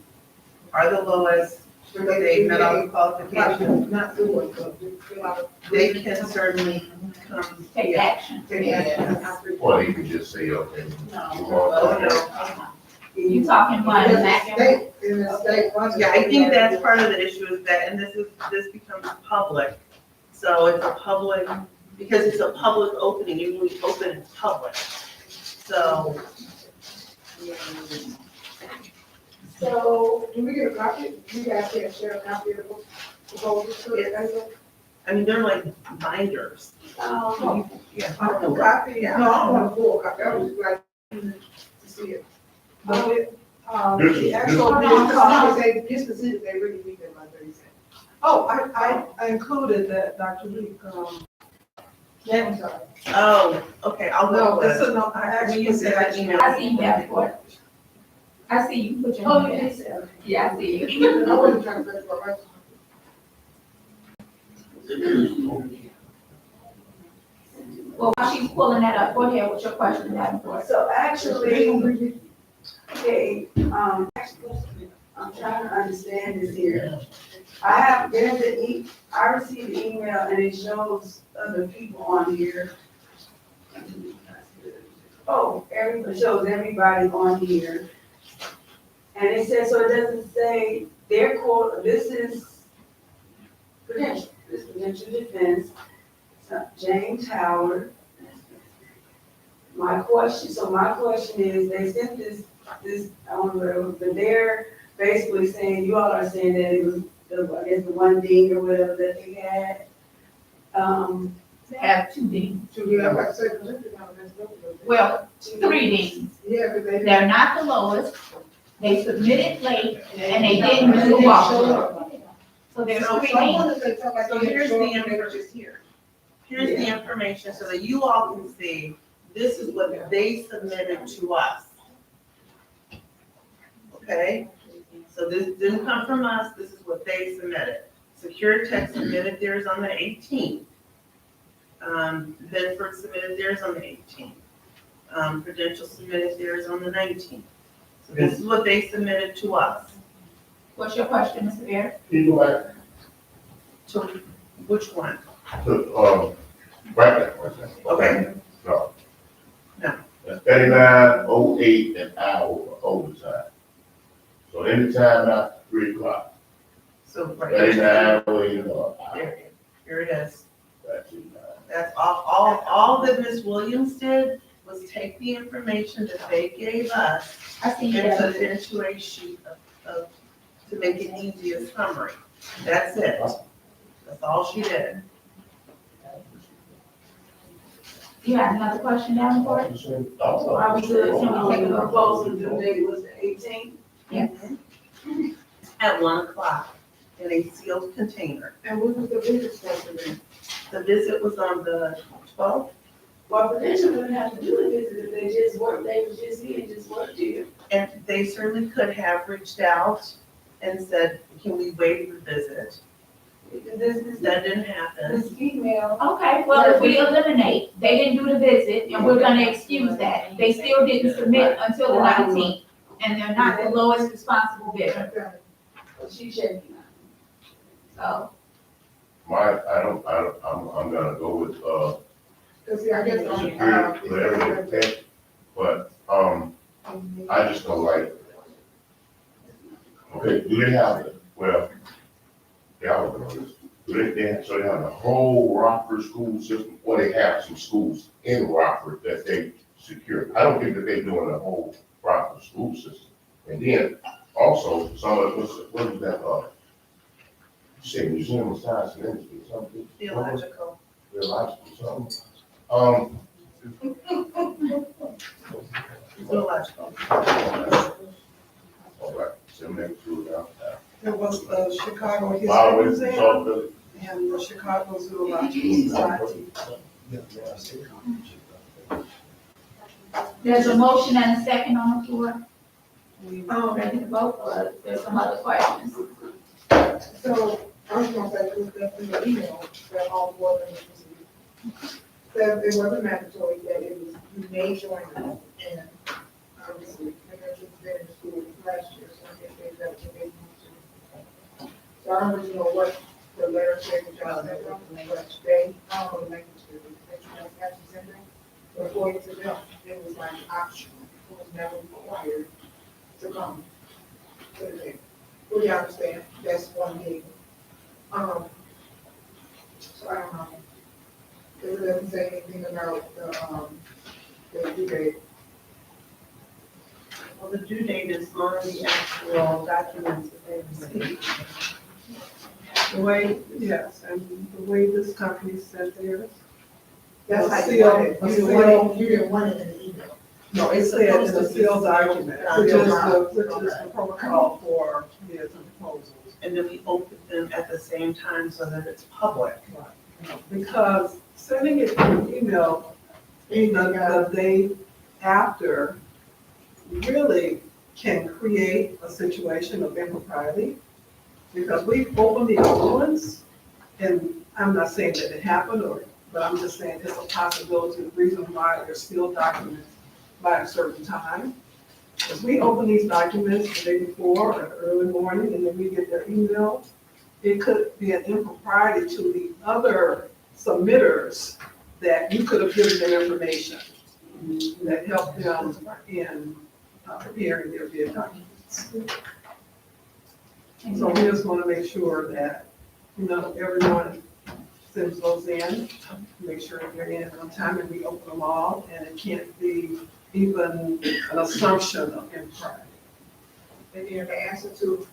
are the lowest, they met all the qualifications. Not do it, but do fill out. They can certainly come. Take action. Take action. Or you can just say, okay. move Oh, on. no. You talking about In a the maximum? state, in the state budget. Yeah, I think that's part of the issue is that, and this becomes public. So it's a public, because it's a public opening, you really open in public. So. So, do we get a copy? You guys can share a copy of the proposal to it? I mean, they're like binders. Oh, Yeah. I don't know, copy, no, I don't want a full copy, I was just glad to see it. But it, the actual, this specific, they really need it like 30 cents. Oh, I included that, Dr. Lee, I'm sorry. Oh, okay, I'll no, go it's with a, no, I it. When actually you said that email. I see you have it for. I see you put your Oh, hand you there. did say, okay. Yeah, I see you. I wasn't trying to fix my right. Well, while she's pulling that up, go ahead with your question, Davenport. So actually, okay, I'm trying to understand this here. I received the email and it shows other people on here. Oh, it shows everybody on here. And it says, so it doesn't say their quote, this is credential, this is credential defense, James Howard. My question is, they sent this, I don't know, but they're basically saying, you all are saying that it was, I guess the one ding or whatever that they had. They have 2 Ds. To be, like I said, Well, 3 Ds. yeah, but they. They're not the lowest. They submitted late and they didn't do the walkthrough. So there's 3 Ds. So here's the information. Here's the information so that you all can see, this is what they submitted to us. Okay? So this didn't come from us, this is what they submitted. Secure Tech submitted theirs on the 18th. Bedford submitted theirs on the 18th. Prudential submitted theirs on the 19th. So this is what they submitted to us. What's your question, Mr. Bear? Can you go back To which one? to, right there, right there? Okay. No. No. That's 39.08 an hour for overtime. So anytime after 3 o'clock, So right 39.08 an hour. there, here it is. That's it. That's all that Ms. Williams did was take the information that they gave us I see and you. put it into a sheet of, to make it easy, a summary. That's it. That's all she did. You have another question down the board? Oh. Are we good? Can we take a vote? Proposal due date was the 18th. At 1 o'clock in a sealed container. And what was the biggest question then? The visit was on the 12th, Well, Prudential didn't have to do the visit if they just worked, they was just here and just worked here. and they certainly could have reached out and said, can we waive the visit? That didn't happen. This email, Okay, well, if we eliminate, they didn't do the visit, and we're gonna excuse that. They still didn't submit until the 19th, and they're not the lowest responsible bidder. she checking out. So, I'm gonna go with, Cause see, I guess Blair, okay, but, I just don't like, okay, do they have, well, y'all don't know this, so they have the whole Rockford school system, or they have some schools in Rockford that they secure. I don't think that they're doing the whole Rockford school system. And then, also, some of, what was that, you say Museum of Science and Industry, something? Theological. Theological, something. Theological. All right, seminary two now. There was the Chicago History Always Museum talk to. and the Chicago Zoological Society. there's a motion and a second on the floor. Um, Ready to vote, or there's some other questions? So, I was gonna say, it was definitely the email that all board members received. That it wasn't mandatory, that it was, you may join us, and obviously, I guess it's been in school last year, so I guess that's what they need to. So I don't really know what the letter said, which I sent them, but today, I don't know, like, to send them. But according to them, it was like optional, it was never required to come to the table. We understand, that's one thing. So I don't know. It doesn't say anything about the due date. Well, the due date is on the actual documents that they received. The way, yes, and the way this company sent theirs. That's how you Sealed- want it. sealed- You didn't want it in the email. No, it said in a sealed document, which is the protocol for bids and proposals. And then we open them at the same time so that it's public. Because sending it through email, the day after, really can create a situation of impropriety. Because we opened the other ones, and I'm not saying that it happened, but I'm just saying it's a possibility, the reason why there's still documents by a certain time. Because we open these documents the day before or early morning, and then we get their email, it could be an impropriety to the other submitters that you could have given them information that helped them in preparing their bid documents. So we just want to make sure that, everyone sends those in, make sure they're in on time, and we open them all, and it can't be even an assumption of impropriety. And then the answer to,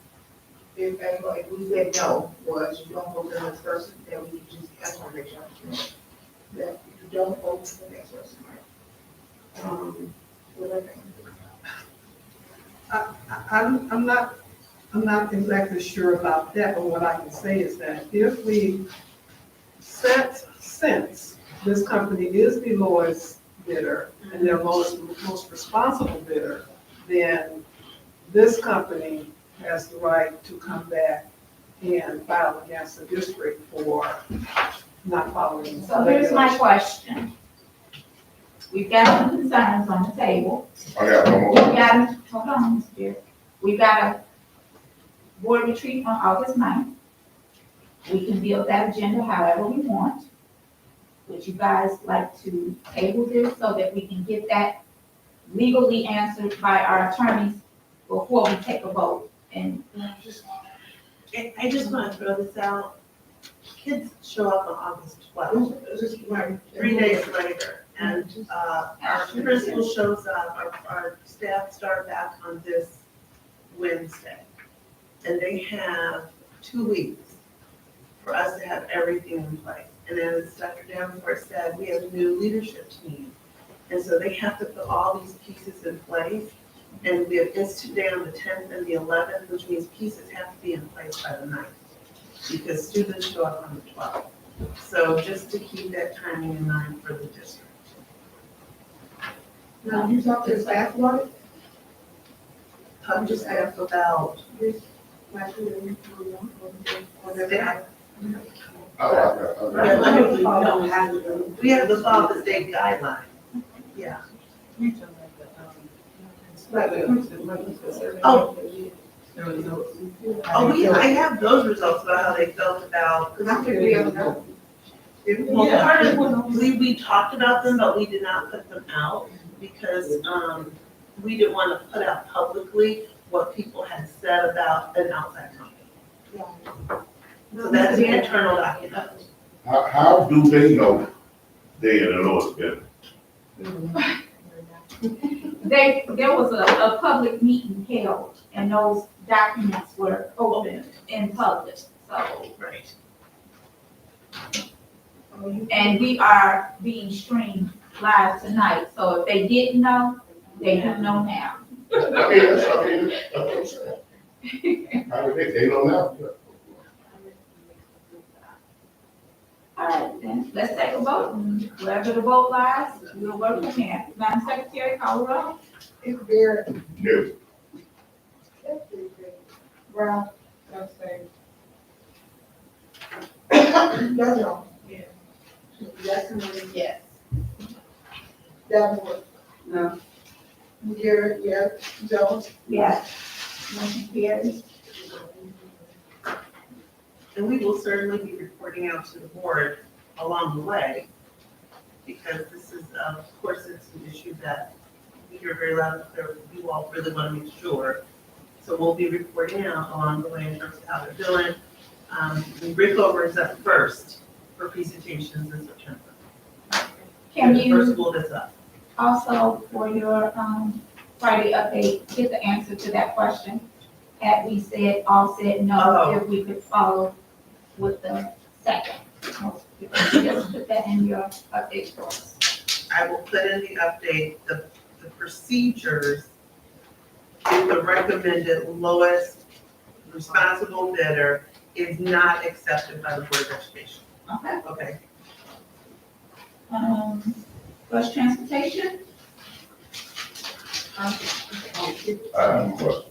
if we said no, was you don't vote for the next person, then we just, I just wanna make sure that you don't vote for the next person, right? What I think. I'm not exactly sure about that, but what I can say is that if we since this company is the lowest bidder and they're most responsible bidder, then this company has the right to come back and file against the district for not following. So here's my question. We've got some concerns on the table. I got one We've more. got, hold on, Mr. Beard. We've got a board retreat on August 9th. We can build that agenda however we want. Would you guys like to table this so that we can get that legally answered by our attorneys before we take a vote? And I just want to throw this out. Kids show up on August 12th, 3 days later. And our principal shows up, our staff start back on this Wednesday. And they have 2 weeks for us to have everything in place. And as Dr. Davenport said, we have a new leadership team. And so they have to put all these pieces in place. And we have Institute Day on the 10th and the 11th, which means pieces have to be in place by the 9th, because students show up on the 12th. So just to keep that timing in mind for the district. Now, you talk to the staff about it? Talk to staff about Like, staff. Oh, I Yeah, got- let me- no, we have to follow the state guidelines. Yeah. Oh. Oh, I have those results about how they felt about. Cause I figured we ever know. Well, part of, we talked about them, but we did not put them out because, we didn't want to put out publicly what people had said about an outside company. So that's the internal document. How do they know they are the lowest bidder? there was a public meeting held, and those documents were open in public, so. Right. And we are being streamed live tonight, so if they didn't know, they do know now. That's what I'm saying. How do they know now? All right, then, let's take a vote, and wherever the vote lies, we'll work from there. Madam Secretary, call the roll. It's there. No. Brown. Daniel. Yeah. Jackson. Yes. Davenport. No. Garrett, yes. Jones. Yes. Motion carries. And we will certainly be reporting out to the board along the way, because this is, of course, it's an issue that we hear very loud and clear, you all really want to make sure. So we'll be reporting out along the way in terms of how they're doing. And Rickover is up first for presentations in September. Can The you first school that's up. also, for your, Friday update, get the answer to that question? Had we said, all said no, if we could follow with the second? Just put that in your update for us. I will put in the update, the procedures, if the recommended lowest responsible bidder is not accepted by the Board of Education. Okay. Okay. Bus transportation? I have a question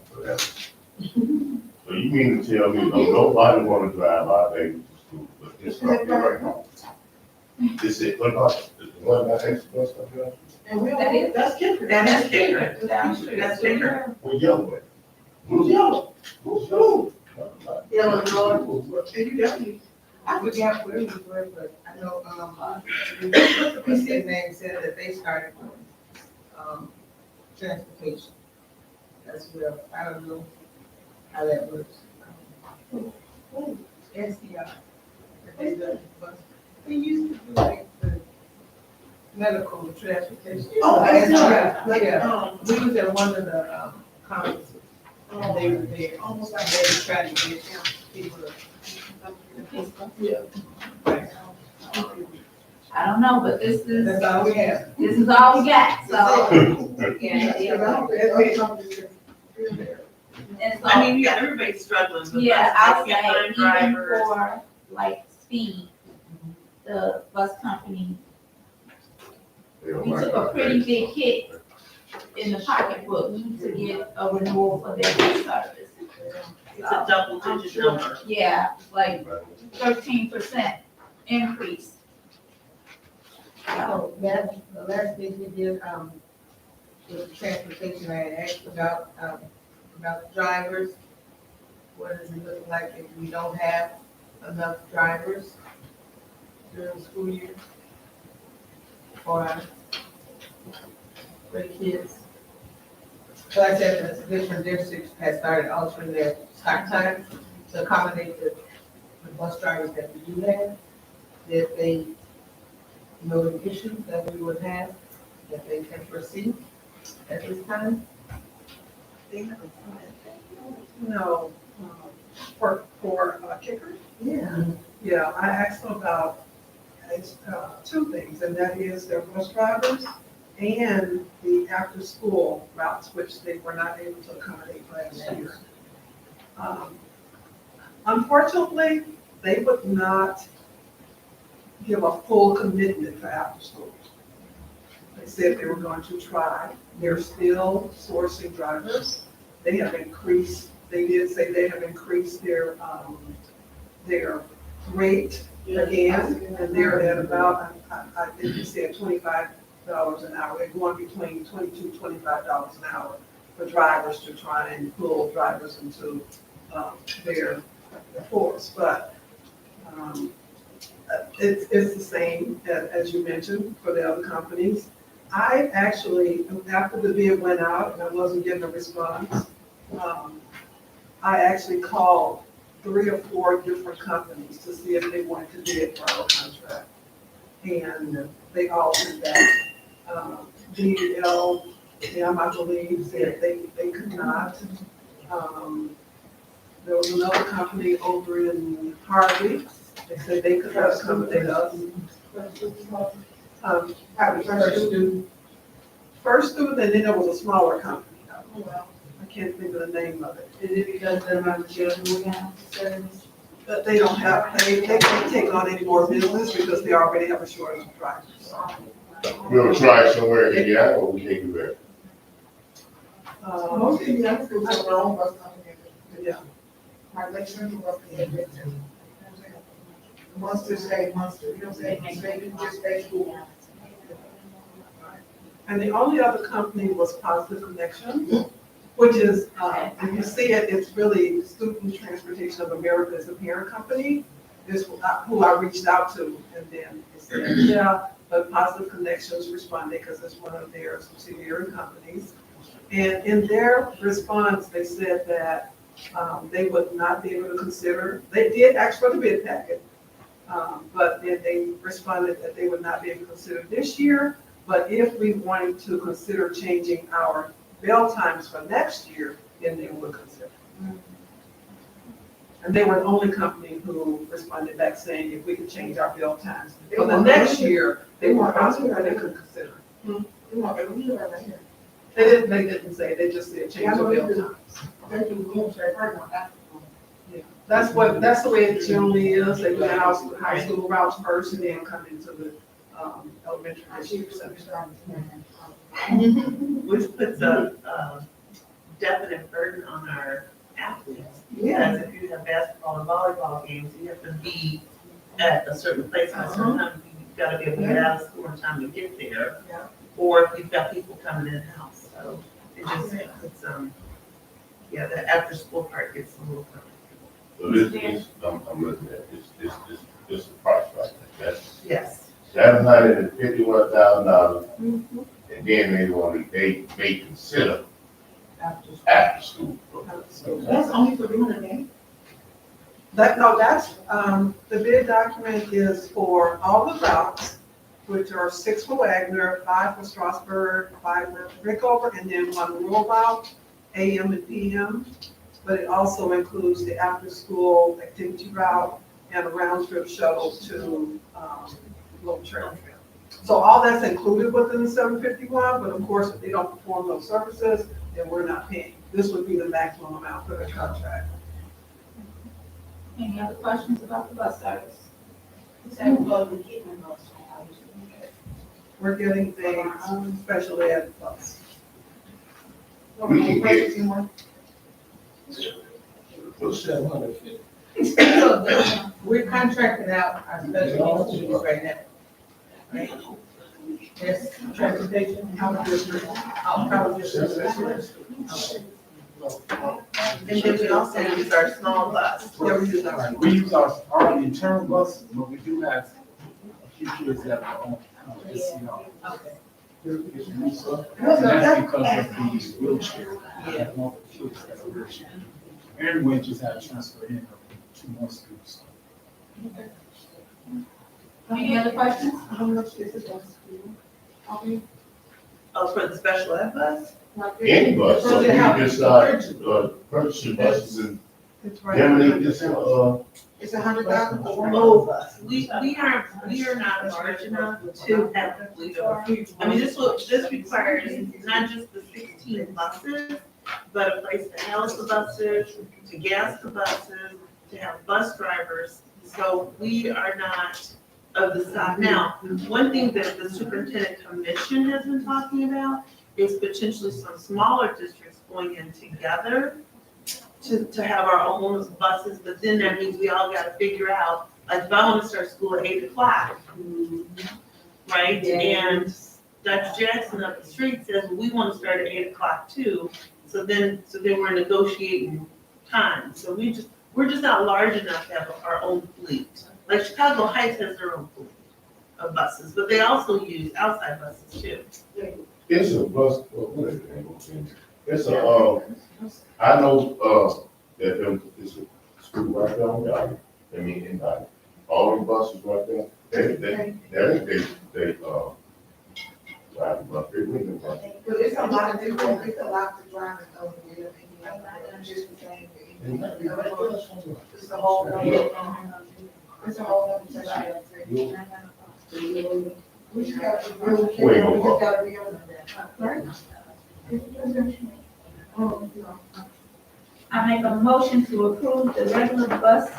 for that. So you mean to tell me, nobody wanna drive our baby to school, but this company right now? This is, what about, what about express stuff? And we That is- that's kicker. That is kicker. Down the street. That's bigger. Who's yellow? Who's yellow? Who's blue? Illinois. And you definitely, I forgot where we were, but I know, the PC name said that they started, transportation as well. I don't know how that works. SDR. They used to do like the medical transportation. Oh, SDR. like, Yeah, we was at one of the, conferences. And they were there, almost like they were trying to get people. Yeah. I don't know, but this is, That's all we have. this is all we got, so. And so, I mean, yeah, everybody's struggling with yeah, buses. I'll They say, can't even find drivers. for like speed, the bus company, we took a pretty big hit in the pocketbook to get a renewal for their bus service. It's a double-digit number. Yeah, like 13% increase. So that, the last thing we did, with transportation, I had asked about drivers. What does it look like if we don't have enough drivers during the school year? For the kids? So I said that different districts have started altering their start times to accommodate the bus drivers that we do have. If they know the issues that we would have, that they can foresee at this time. No, for kickers? Yeah. Yeah, I asked them about, two things, and that is their bus drivers and the after-school routes, which they were not able to accommodate last year. Unfortunately, they would not give a full commitment for after-school. They said they were going to try. They're still sourcing drivers. They have increased, they did say they have increased their rate again, and they're at about, I think you said $25 an hour. They're going between $22, $25 an hour for drivers to try and pull drivers into their force. But it's the same as you mentioned for the other companies. I actually, after the bid went out and I wasn't getting a response, I actually called 3 or 4 different companies to see if they wanted to bid for our contract. And they all said that. DL, I believe, said they could not. There was another company over in Harvey. They said they could not accommodate us. First student, and then there was a smaller company. I can't think of the name of it. Is it because they're not getting service? But they don't have, they can't take on any more business because they already have a shortage of drivers. We'll try it somewhere in Indiana, or we can't do that. Most of the young schools have their own bus company. Yeah. My lecturer was the Munster State, Munster, you know what I'm saying? Just state school. And the only other company was Positive Connection, which is, if you see it, it's really Student Transportation of America is the parent company. This who I reached out to, and then it said, yeah, but Positive Connections responded because it's one of their subsidiary companies. And in their response, they said that they would not be able to consider, they did ask for the bid packet, but then they responded that they would not be able to consider this year. But if we wanted to consider changing our bell times for next year, then they would consider. And they were the only company who responded back saying if we could change our bell times for the next year, they were possible that they could consider. They didn't say, they just said change the bell times. Yeah. That's the way it generally is. They do the high school routes first and then come into the elementary district center. Which puts a definite burden on our athletes. Yeah. Because if you have basketball and volleyball games, you have to be at a certain place at a certain time. You've got to be able to get out of school in time to get there. Yeah. Or if you've got people coming in house, so it just, it's, yeah, the after school part gets a little complicated. So I'm looking at this the price right there. That's Yes. $751,000, and then they consider after school. That's only for doing a game? That's, the bid document is for all the routes, which are 6 for Wagner, 5 for Strasburg, 5 for Rickover, and then 1 rural route, AM and PM. But it also includes the after-school activity route and a round-trip shuttle to Little Trail. So all that's included within the 751, but of course, if they don't perform those services, then we're not paying. This would be the maximum amount for the contract. Any other questions about the bus service? We're getting things, special ed plus. We can get- For 750. So we're contracting out our special needs students right now. Right? Yes, transportation, how district, how district. Okay. And then we also use our small bus. Yeah, we use our. We use our internal buses, but we do have a few kids that are on, SCR. Okay. And that's because of the wheelchair. Yeah. More kids that are wheelchair. And we just had transfer in of 2 more students. Any other questions? How much is it on school? Oh, for the special ed bus? Any bus, so you can start, purchasing buses and It's right. eliminate this, It's 100,000 for one. Oh, we are not large enough to have a fleet of. I mean, this requires not just the 16 buses, but a place to house the buses, to gas the buses, to have bus drivers. So we are not of the size. Now, one thing that the superintendent commission has been talking about is potentially some smaller districts going in together to have our own buses, but then that means we all gotta figure out, like, if I wanna start school at 8 o'clock, right? And Dr. Jackson up the street says, well, we wanna start at 8 o'clock too, so then we're negotiating time. So we're just not large enough to have our own fleet. Like Chicago Heights has their own fleet of buses, but they also use outside buses too. it's a bus, what is it? It's a, I know, that it's a school right there on Valley. I mean, in Valley. All the buses right there, they drive them up, they bring them up. But it's a lot of different, it's a lot to drive it over there. Just the same thing. It's a whole, it's a whole other section. We just gotta be real careful, we just gotta be on that. I make a motion to approve the regular bus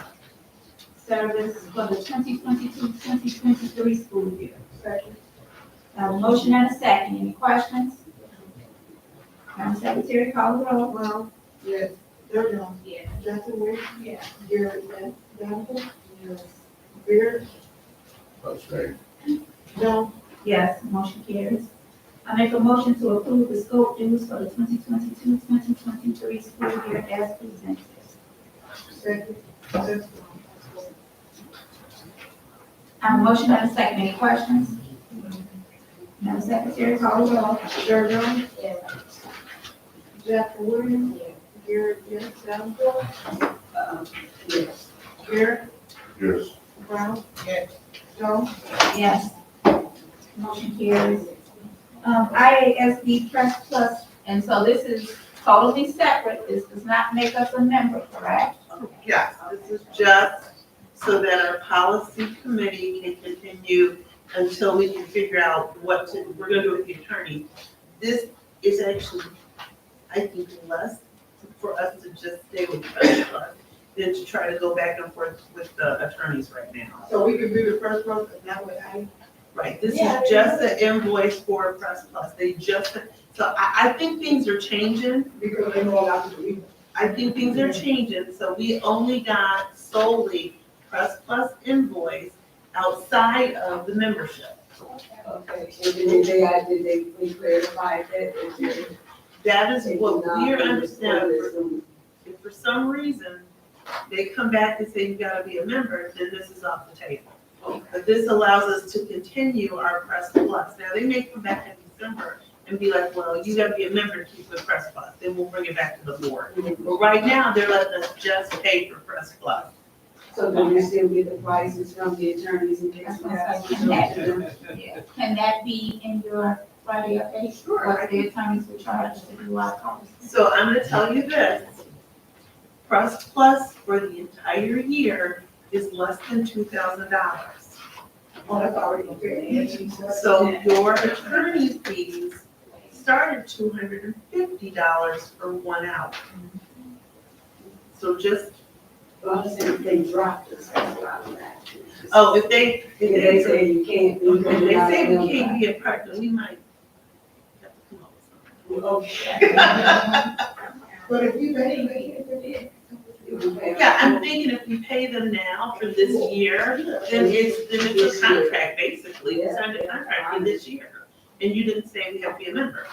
service for the 2022-2023 school year. Second. I have a motion and a second. Any questions? Madam Secretary, call the roll. Well, yes, they're done. Yes. Justin Wade. Yes. Garrett Danforth. Yes. Beard. Okay. Jones. Yes, motion carries. I make a motion to approve the scope dues for the 2022-2023 school year as presented. Second. I have a motion and a second. Any questions? Madam Secretary, call the roll. Jared Jones. Jeff Williams. Garrett Danforth. Yes. Garrett Yes. Brown. Yes. Jones. Yes. Motion carries. IASD Press Plus, and so this is totally separate. This does not make us a member, correct? Yes, this is just so that our policy committee can continue until we can figure out what to, we're gonna do with the attorney. This is actually, I think, less for us to just stay with Press Plus than to try to go back and forth with the attorneys right now. So we can do the first one, and that way Right, this is just an invoice for Press Plus. They just, so I think things are changing. because they know a lot to do. I think things are changing, so we only got solely Press Plus invoice outside of the membership. Okay, and then they clarified that. That is what we're understanding. If for some reason they come back and say you gotta be a member, then this is off the table. But this allows us to continue our Press Plus. Now, they may come back in December and be like, well, you gotta be a member to keep with Press Plus, then we'll bring it back to the board. But right now, they're letting us just pay for Press Plus. So do you still get the prices from the attorneys and things like that? Can that be in your Friday update? Sure. What the attorneys will charge to do our calls? So I'm gonna tell you this. Press Plus for the entire year is less than $2,000. Oh, that's already okay. So your attorney fees start at $250 for 1 hour. So just, Well, I'm saying if they dropped us, that's what I'm at. oh, if they If they say you can't be. if they say we can't be a partner, we might have to come up with something. Okay. But if you pay, Yeah, I'm thinking if we pay them now for this year, then it's a contract, basically. We signed a contract for this year. And you didn't say we have to be a member.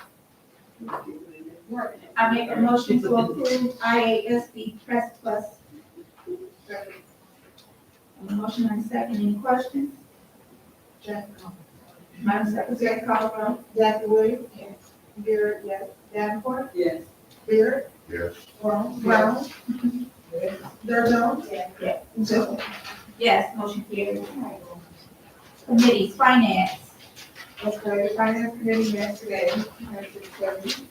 I make a motion to approve IASB Press Plus. A motion and a second, any questions? Madam Secretary, call the roll. Jackie Williams? Yes. Garrett, yes. Davenport? Yes. Beard? Yes. Brown? Durr Jones? Yes. Joe? Yes, motion carries. Committees, finance. Okay, the finance committee met today, at 6:30.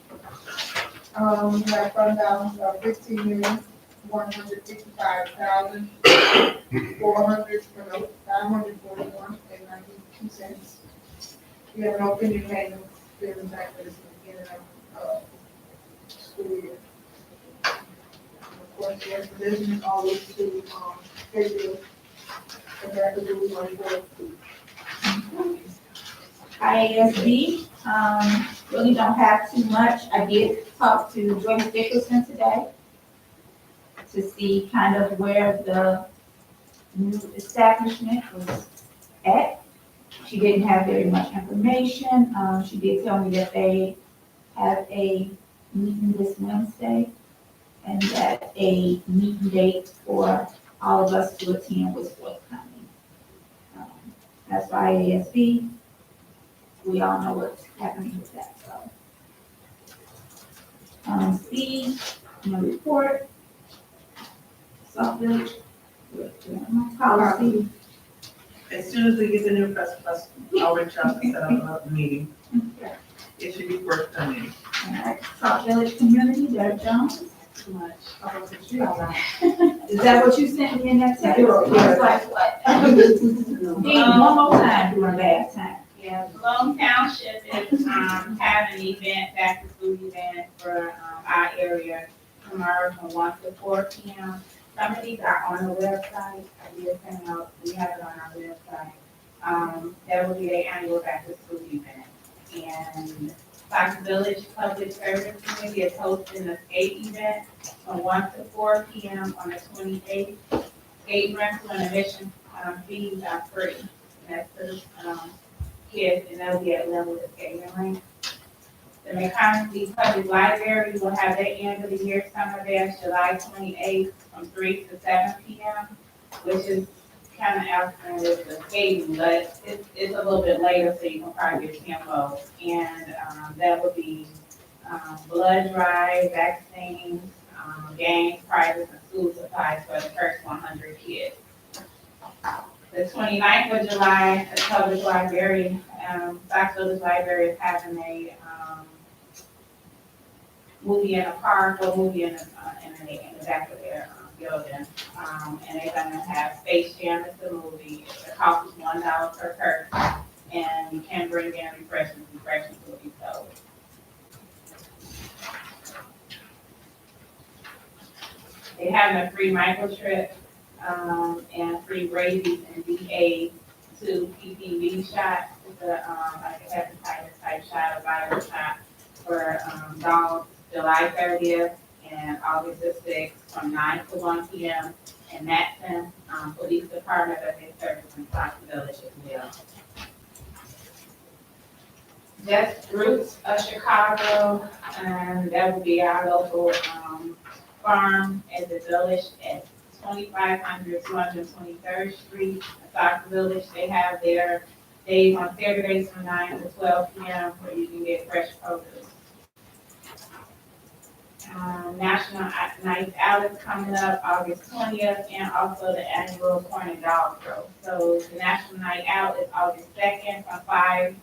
We have fund balance of 15,155,941.92 cents. We have no pending payments, given back to the beginning of, school year. Of course, the expedition is always to, schedule, and that is what we want to do. IASB, really don't have too much. I did talk to Joyce Dickerson today to see kind of where the new establishment was at. She didn't have very much information. She did tell me that they have a meeting this Wednesday and that a meeting date for all of us to attend was forthcoming. That's why IASB. We all know what's happening with that, so. C, report. South Village. Policy. As soon as we get the new press plus, I'll reach out and set up a meeting. It should be forthcoming. All right, South Village Community, Derek Jones. Too much. Is that what you sent me in that text? Yeah. I was like, what? Need one more time during bad time. Yeah, Malone Township is, having an event, back to school event for, our area tomorrow from 1 to 4 p.m. Some of these are on the website. I did send out, we have it on our website. That will be their annual back to school event. And Fox Village Public Service Committee is hosting a skate event from 1 to 4 p.m. on the 28th. Skate rental and admission, fees are free. That's the, kids, and that'll be at level of skating rink. The McConkey Public Library will have their end of the year summer bash July 28th from 3 to 7 p.m., which is kind of after with the skating, but it's a little bit later, so you can probably get tempo. And that would be blood drive, vaccines, games, prizes, and school supplies for the first 100 kids. The 29th of July, the public library, Fox Village Library is having a movie in a park or movie in the back of their building. And they're gonna have Space Jam as the movie. The cost is $1 per person, and you can bring in refreshments. Refreshments will be sold. They having a free microchip and free rabies and BA2 PPV shots. It's a like a hepatitis type shot, a virus shot for dogs, July 30th and August the 6th from 9 to 1 p.m. in Matson Police Department of their service in Fox Village as well. Just Roots of Chicago, and that will be our local farm at the village at 2500 223rd Street, in Fox Village. They have their days on Saturdays from 9 to 12 p.m. where you can get fresh produce. National Night Out is coming up August 20th, and also the annual Corn and Dog Roast. So the National Night Out is August 2nd from 5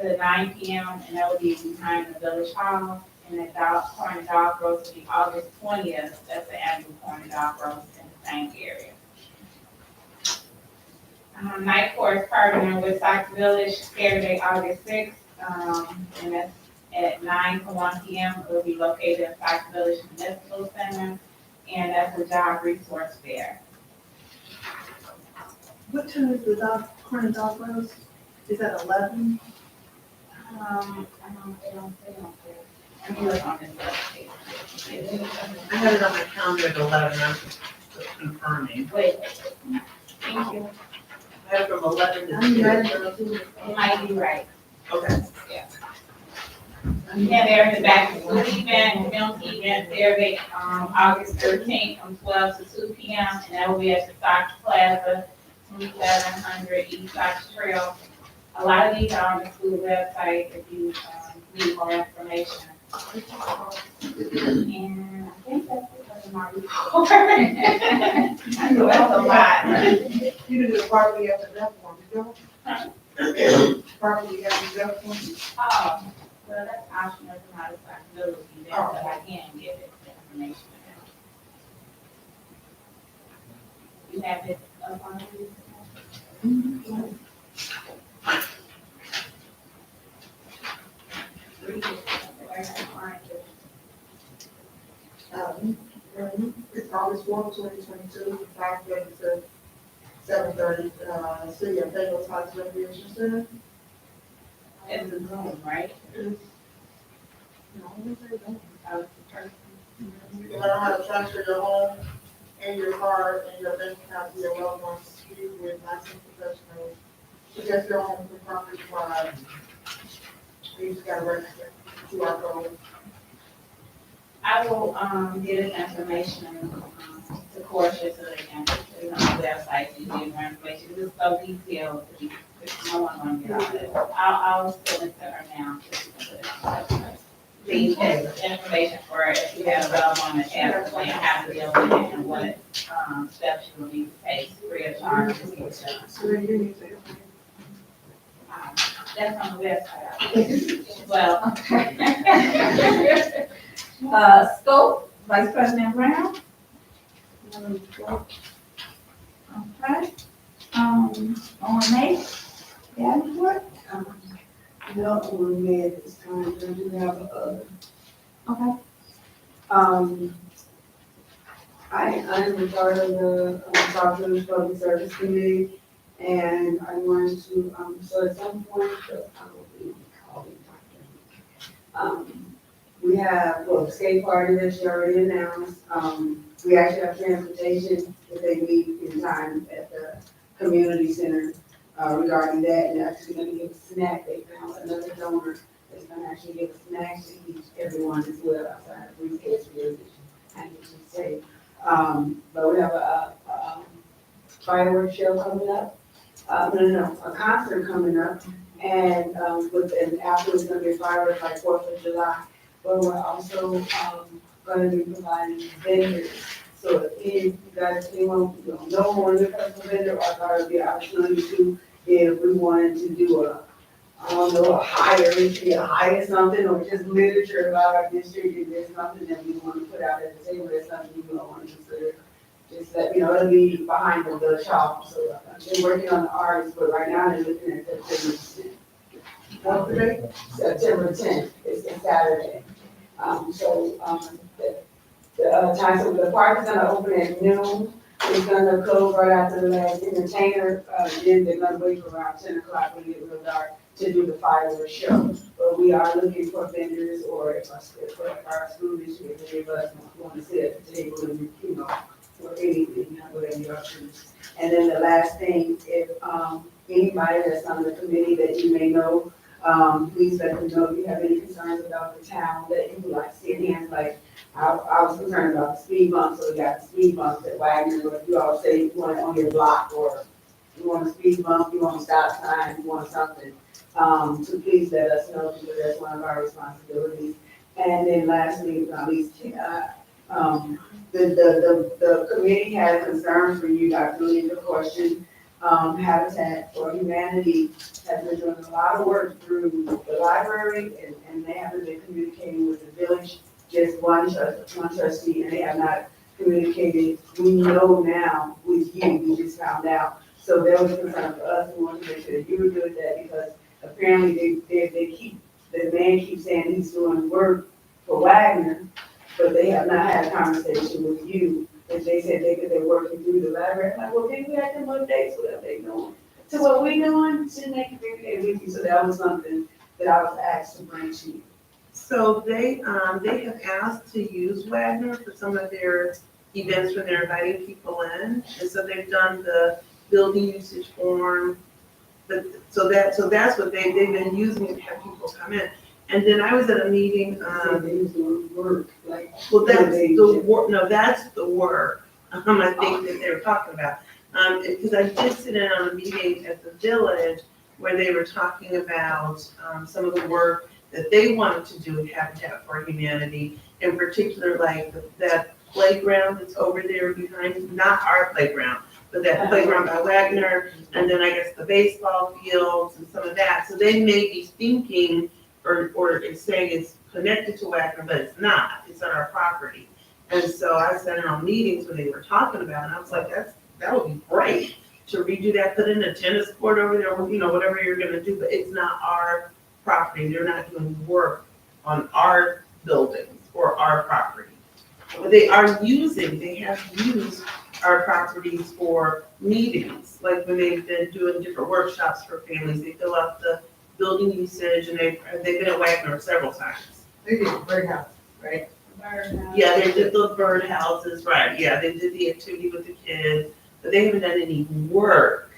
to 9 p.m. and that will be behind the Village Hall. And the Corn and Dog Roast will be August 20th. That's the annual Corn and Dog Roast in the same area. Night Court is partnering with Fox Village Saturday, August 6th, and that's at 9 to 1 p.m. It will be located in Fox Village Municipal Center, and that's a job resource fair. What time is the corn and dog roast? Is that 11? I don't say on there. Let me look on this website. I had it on my calendar at 11, I'm just confirming. Wait, thank you. I had it from 11 to 2. It might be right. Okay. Yeah, there's the back to school event, community event there, August 13th from 12 to 2 p.m. And that will be at the Fox Plaza, 2700 East Fox Trail. A lot of these are on the school website if you need more information. And I think that's it for my report. I know that's a lot. You did a property after that one, you know? Property after that one. Oh, well, that's optional to my responsibility, then, but I can give it the information. You have it up on you? It's August 4th, 2022, from 5:30 to 7:30, City of Fayette Heights Recreation Center. It's a Zoom, right? You can learn how to transfer your home and your card and your bank account to your loved ones, you with licensed professionals. To get your home from property wise, you just gotta register to our code. I will, get this information, to Portia so they can put it on the website and give more information. This is so detailed, that no one gonna get all of it. I'll send it to her now. So she can put it on the website. Please, information for if you have a loved one that has, when you have to deal with it and what, steps you will need to take free of charge to get it done. So then you need to. That's on the website. Well. Scope, Vice President Brown. Okay. OMA, yeah, report. No, we made at this time, but I do have a, Okay. I'm a part of the South Village Public Service Committee, and I want to, so at some point, I will be calling Dr. We have, well, the skate party that she already announced, we actually have transportation if they meet in time at the community center, regarding that, and they're actually gonna give a snack, they found another donor that's gonna actually give a snack to each, everyone as well, outside of briefcase really, I should say. But we have a fireworks show coming up, a concert coming up, and, and after it's gonna be a fireworks like 4th of July. But we're also, gonna be providing vendors. So if you guys, anyone, know one of the customer vendor, I thought it'd be an opportunity to, if we wanted to do I don't know, a hire something, or just literature about our district, if there's something that we want to put out at the table, there's something you don't want to consider. Just that, it'll be behind the shop, so they're working on the artists, but right now they're looking at September 10th, it's a Saturday. The time, so the park is gonna open at noon, it's gonna close right after the last entertainer, then they're gonna wait for around 10 o'clock when it gets real dark to do the fireworks show. But we are looking for vendors, or if our school district, if any of us want to sit at the table and, or anything, whatever your choose. And then the last thing, if, anybody that's on the committee that you may know, please let them know if you have any concerns about the town that you would like to see enhanced, like, I was concerned about the speed bumps, so we got the speed bumps at Wagner, but you all say you want it on your block, or you want a speed bump, you want a stop sign, you want something. So please let us know, because that's one of our responsibilities. And then lastly, but not least, the committee had concerns for you, Dr. Lee, the question. Habitat for Humanity has been doing a lot of work through the library, and they haven't been communicating with the village, just one trustee, and they have not communicated, we know now with you, we just found out. So there was concern for us, we wanted to make sure that you were good with that, because apparently the man keeps saying he's doing work for Wagner, but they have not had a conversation with you. And they said they're working through the library. I'm like, well, maybe we have them updates, whatever they doing. So what we doing, shouldn't they communicate with you? So that was something that I was asked to bring to you. So they have asked to use Wagner for some of their events when they're inviting people in. And so they've done the building usage form. But, so that's what they've been using to have people come in. And then I was at a meeting, They use the word work, like. well, that's the work, no, that's the work, I think that they were talking about. Because I did sit in on a meeting at the village where they were talking about, some of the work that they wanted to do with Habitat for Humanity, in particular, like that playground that's over there behind, not our playground, but that playground by Wagner, and then I guess the baseball fields and some of that. So they may be thinking, or it's saying it's connected to Wagner, but it's not, it's on our property. And so I sat in on meetings when they were talking about it, and I was like, that would be great to redo that, put in a tennis court over there, or, you know, whatever you're gonna do, but it's not our property, they're not doing work on our buildings or our property. But they have used our properties for meetings, like when they've been doing different workshops for families, they fill out the building usage, and they've been at Wagner several times. They did a great house, right? Yeah, they did the bird houses, right, yeah, they did the activity with the kids, but they haven't done any work.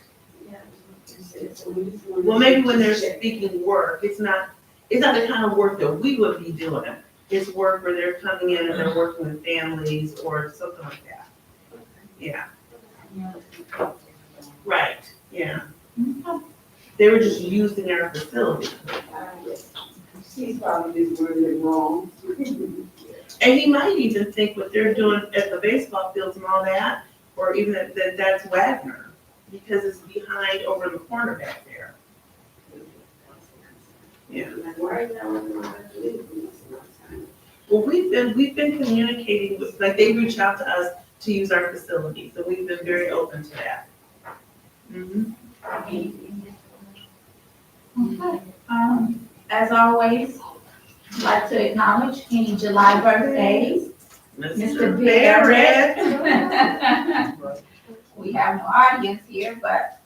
Well, maybe when they're speaking work, it's not the kind of work that we would be doing. It's work where they're coming in and they're working with families or something like that. Yeah. Right, yeah. They were just using our facility. She's probably just worded it wrong. And he might even think what they're doing at the baseball fields and all that, or even that's Wagner, because it's behind over in the corner back there. Yeah. Right now, Well, we've been communicating with, like, they reach out to us to use our facilities, and we've been very open to that. Mhm. Okay. As always, I'd like to acknowledge any July birthdays. Mr. Barrett. We have no audience here, but,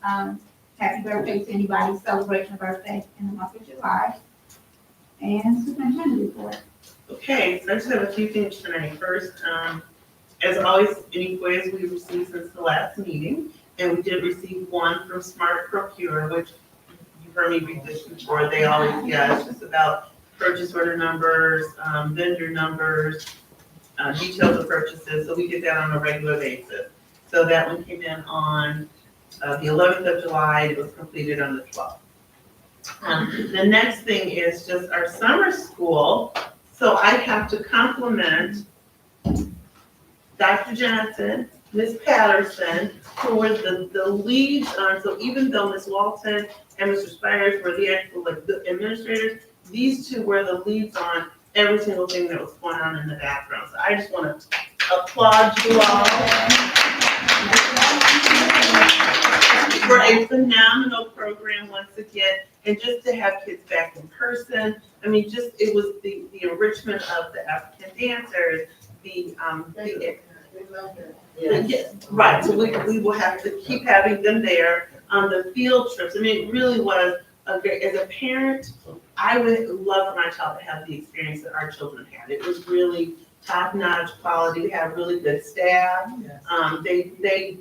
happy birthday to anybody celebrating a birthday in the month of July. And superintendent report. Okay, so I just have a few things tonight. First, as always, any quiz we received since the last meeting, and we did receive one from Smart Procure, which you've heard me read this before. They always, yeah, it's just about purchase order numbers, vendor numbers, details of purchases, so we get that on a regular basis. So that one came in on the 11th of July, it was completed on the 12th. The next thing is just our summer school. So I have to compliment Dr. Johnson, Ms. Patterson, who were the leads on, so even though Ms. Walton and Mr. Spires were the actual, like, the administrators, these two were the leads on every single thing that was going on in the background. So I just want to applaud you all for a phenomenal program once again, and just to have kids back in person. I mean, just, it was the enrichment of the African dancers, right, so we will have to keep having them there. The field trips, I mean, it really was a great, as a parent, I would love for my child to have the experience that our children had. It was really top-notch quality. We had really good staff. They made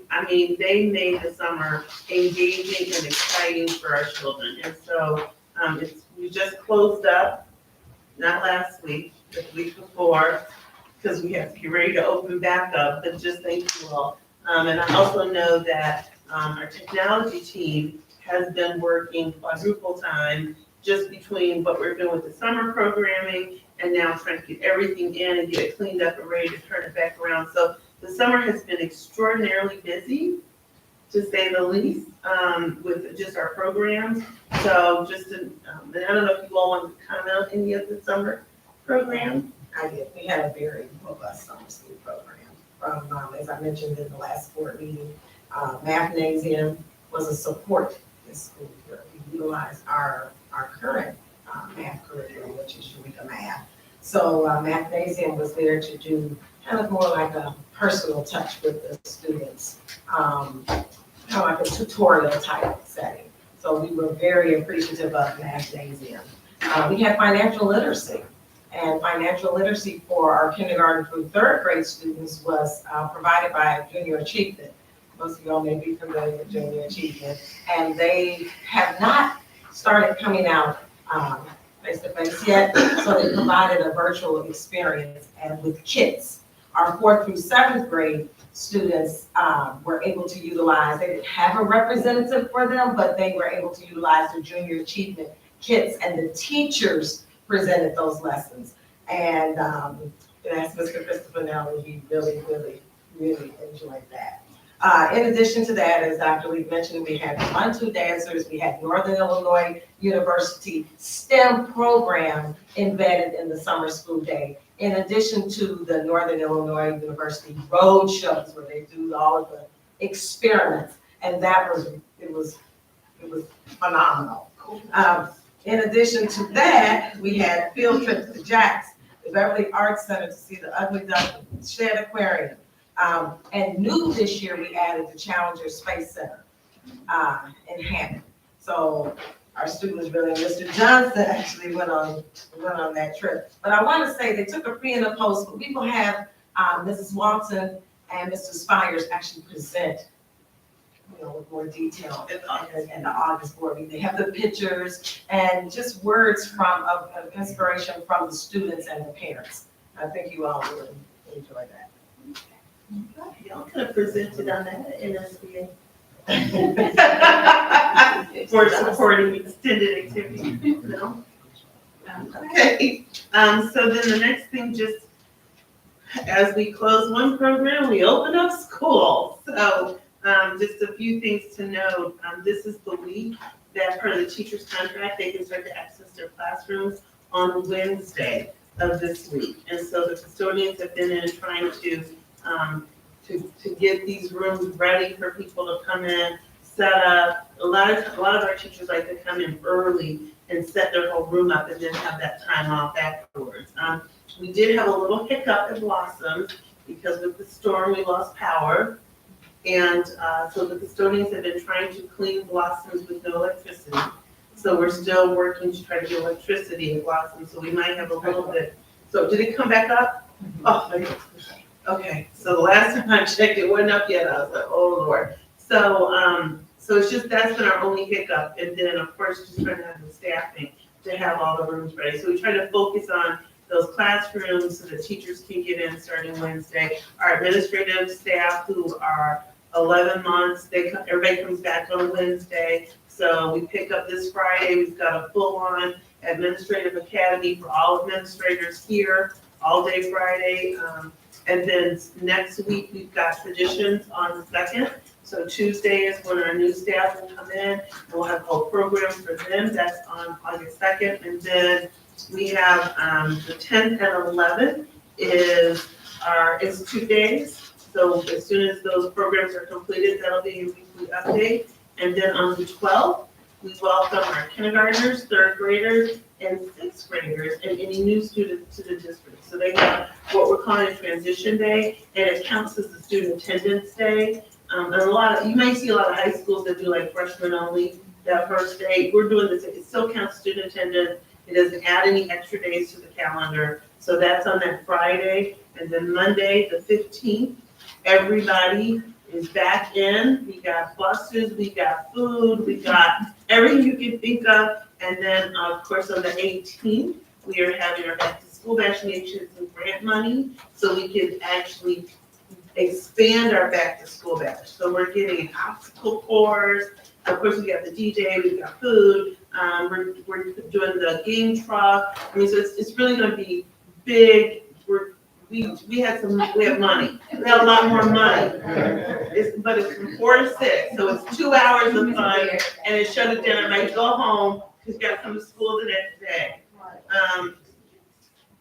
the summer engaging and exciting for our children. And so, we just closed up, not last week, the week before, because we have to get ready to open back up, but just thank you all. And I also know that, our technology team has been working quadruple time just between what we're doing with the summer programming and now trying to get everything in and get it cleaned up and ready to turn it back around. So the summer has been extraordinarily busy, to say the least, with just our programs. So just to, and I don't know if you all want to comment on any of the summer programs. I did. We had a very robust summer school program. From, as I mentioned in the last board meeting, Mathnasium was a support this school year. We utilized our current math curriculum, which is Eureka Math. So Mathnasium was there to do kind of more like a personal touch with the students, kind of like a tutorial type setting. So we were very appreciative of Mathnasium. We had financial literacy. And financial literacy for our kindergarten through third grade students was provided by Junior Achievement. Most of y'all may be familiar with Junior Achievement. And they have not started coming out face to face yet, so they provided a virtual experience and with kits. Our 4th through 7th grade students were able to utilize, they didn't have a representative for them, but they were able to utilize their Junior Achievement kits, and the teachers presented those lessons. And as Mr. Christopher Nelly, he really, really, really enjoyed that. In addition to that, as Dr. Lee mentioned, we had Bantu dancers, we had Northern Illinois University STEM program embedded in the summer school day, in addition to the Northern Illinois University road shows where they do all of the experiments. And that was, it was phenomenal. In addition to that, we had field trips to Jack's, the Beverly Arts Center to see the Ugly Duckling, Shed Aquarium. And new this year, we added the Challenger Space Center in Hammond. So our students really, Mr. Johnson actually went on that trip. But I want to say they took a pre and a post, but we will have Mrs. Walton and Mr. Spires actually present, you know, with more detail in the August board meeting. They have the pictures and just words of inspiration from the students and the parents. I think you all will enjoy that. Y'all could have presented on that NSBA. For supporting extended activity, no? Okay, so then the next thing, just as we close one program, we open up school. So just a few things to note. This is the week that per the teacher's contract, they can start to access their classrooms on Wednesday of this week. And so the custodians have been in trying to get these rooms ready for people to come in, set up. A lot of our teachers like to come in early and set their whole room up and then have that time off afterwards. We did have a little hiccup at Blossoms because with the storm, we lost power. And so the custodians have been trying to clean Blossoms with no electricity. So we're still working to try to get electricity at Blossoms. So we might have a little bit. So did it come back up? Oh, okay. So the last time I checked, it wasn't up yet. I was like, oh Lord. So so it's just, that's been our only hiccup. And then of course, just trying to have the staffing to have all the rooms ready. So we try to focus on those classrooms so that teachers can get in starting Wednesday. Our administrative staff who are 11 months, everybody comes back on Wednesday. So we pick up this Friday. We've got a full-on administrative academy for all administrators here all day Friday. And then next week, we've got traditions on the 2nd. So Tuesday is when our new staff will come in. We'll have a whole program for them. That's on August 2nd. And then we have the 10th and 11th is 2 days. So as soon as those programs are completed, that'll be a weekly update. And then on the 12th, we welcome our kindergartners, 3rd graders, and 6th graders, and any new students to the district. So they have what we're calling a transition day, and it counts as the student attendance day. And you may see a lot of high schools that do like freshmen only that first day. We're doing this, it still counts student attendance. It doesn't add any extra days to the calendar. So that's on that Friday. And then Monday, the 15th, everybody is back in. We got buses, we got food, we got everything you can think of. And then, of course, on the 18th, we are having our back to school bash and some grant money so we can actually expand our back to school bash. So we're getting an obstacle course. Of course, we got the DJ, we've got food. We're doing the game truck. I mean, so it's really going to be big. We have money. We have a lot more money. But it's from 4 to 6, so it's 2 hours of fun, and it's shut it down. Everybody go home because you got to come to school the next day.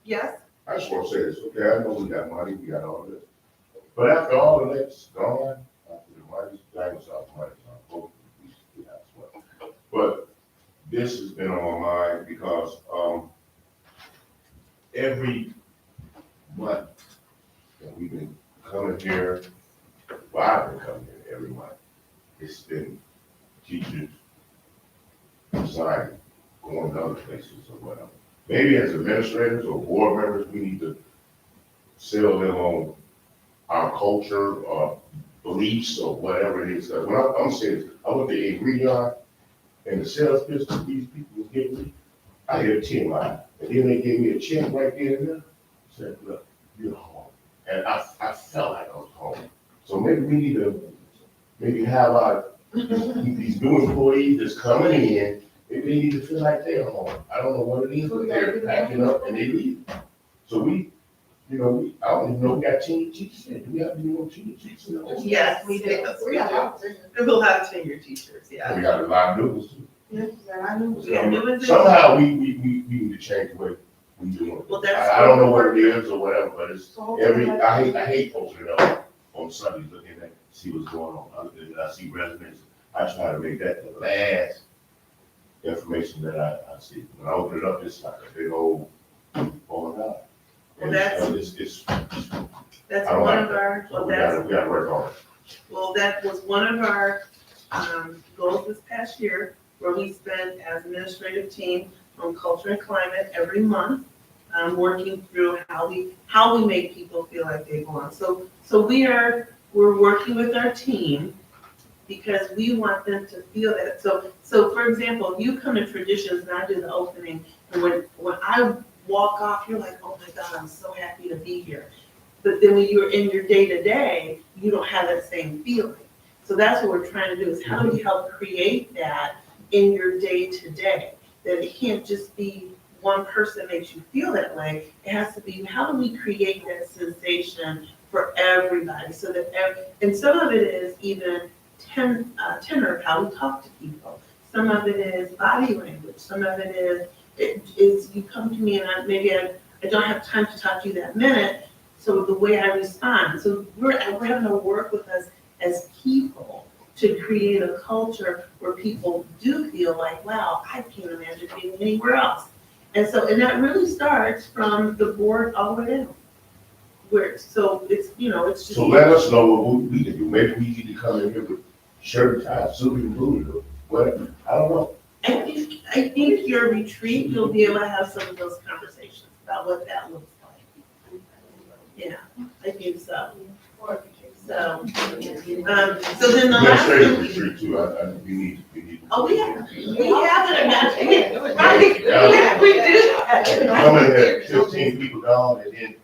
Yes. I just want to say this, okay, I know we got money, we got all this, but after all of that's gone, after the money's dinosaurs, hopefully we should get out as well. But this has been on my mind because every month that we've been coming here, well, I've been coming here every month. It's been teachers resigning, going to other places or whatever. maybe as administrators or board members, we need to sell them on our culture or beliefs or whatever it is. 'Cause when I'm saying, I went to a Region and the sales pitch that these people was giving me, I had a 10 line. And then they gave me a check right there and there. Said, look, you're home. And I felt like I was home. So maybe we need to maybe have our, these new employees that's coming in, maybe they need to feel like they're home. I don't know what it is, but they're packing up and they leave. So we, I don't even know, we got team teachers. Do we have any more team teachers? Yes, we do. And we'll have tenure teachers, yeah. We got a lot of new ones too. Yeah, new ones. Somehow we need to change the way we do it. Well, that's. I don't know what it is or whatever, but it's I hate opening up on Sundays looking at, see what's going on. Other than I see residents, I try to make that the last information that I see. When I open it up, it's like a big old, oh my God. Well, that's I don't one like of our, So we gotta work on it. well, that was one of our, goals this past year, where we spent as administrative team on culture and climate every month, working through how we make people feel like they belong. So we're working with our team because we want them to feel that. So for example, if you come to traditions and I do the opening, and when I walk off, you're like, oh my God, I'm so happy to be here. But then when you're in your day-to-day, you don't have that same feeling. So that's what we're trying to do, is how do we help create that in your day-to-day? That it can't just be one person makes you feel that way. It has to be, how do we create that sensation for everybody? So that, and some of it is even tenor of how we talk to people. Some of it is body language. Some of it is you come to me and I don't have time to talk to you that minute. So the way I respond. So we're having to work with us as people to create a culture where people do feel like, wow, I can't imagine being anywhere else. And that really starts from the board all the way down. So it's just. So let us know what we can do. Maybe we need to come in here with shirt, tie, suit, and booty, or whatever. I don't know. I think your retreat, you'll be able to have some of those conversations about what that looks like. Yeah, I think so. So then the last Administrative thing. retreat too, we need. Oh, we have an administrative, right, we do. Come in here, 15 people gone, and then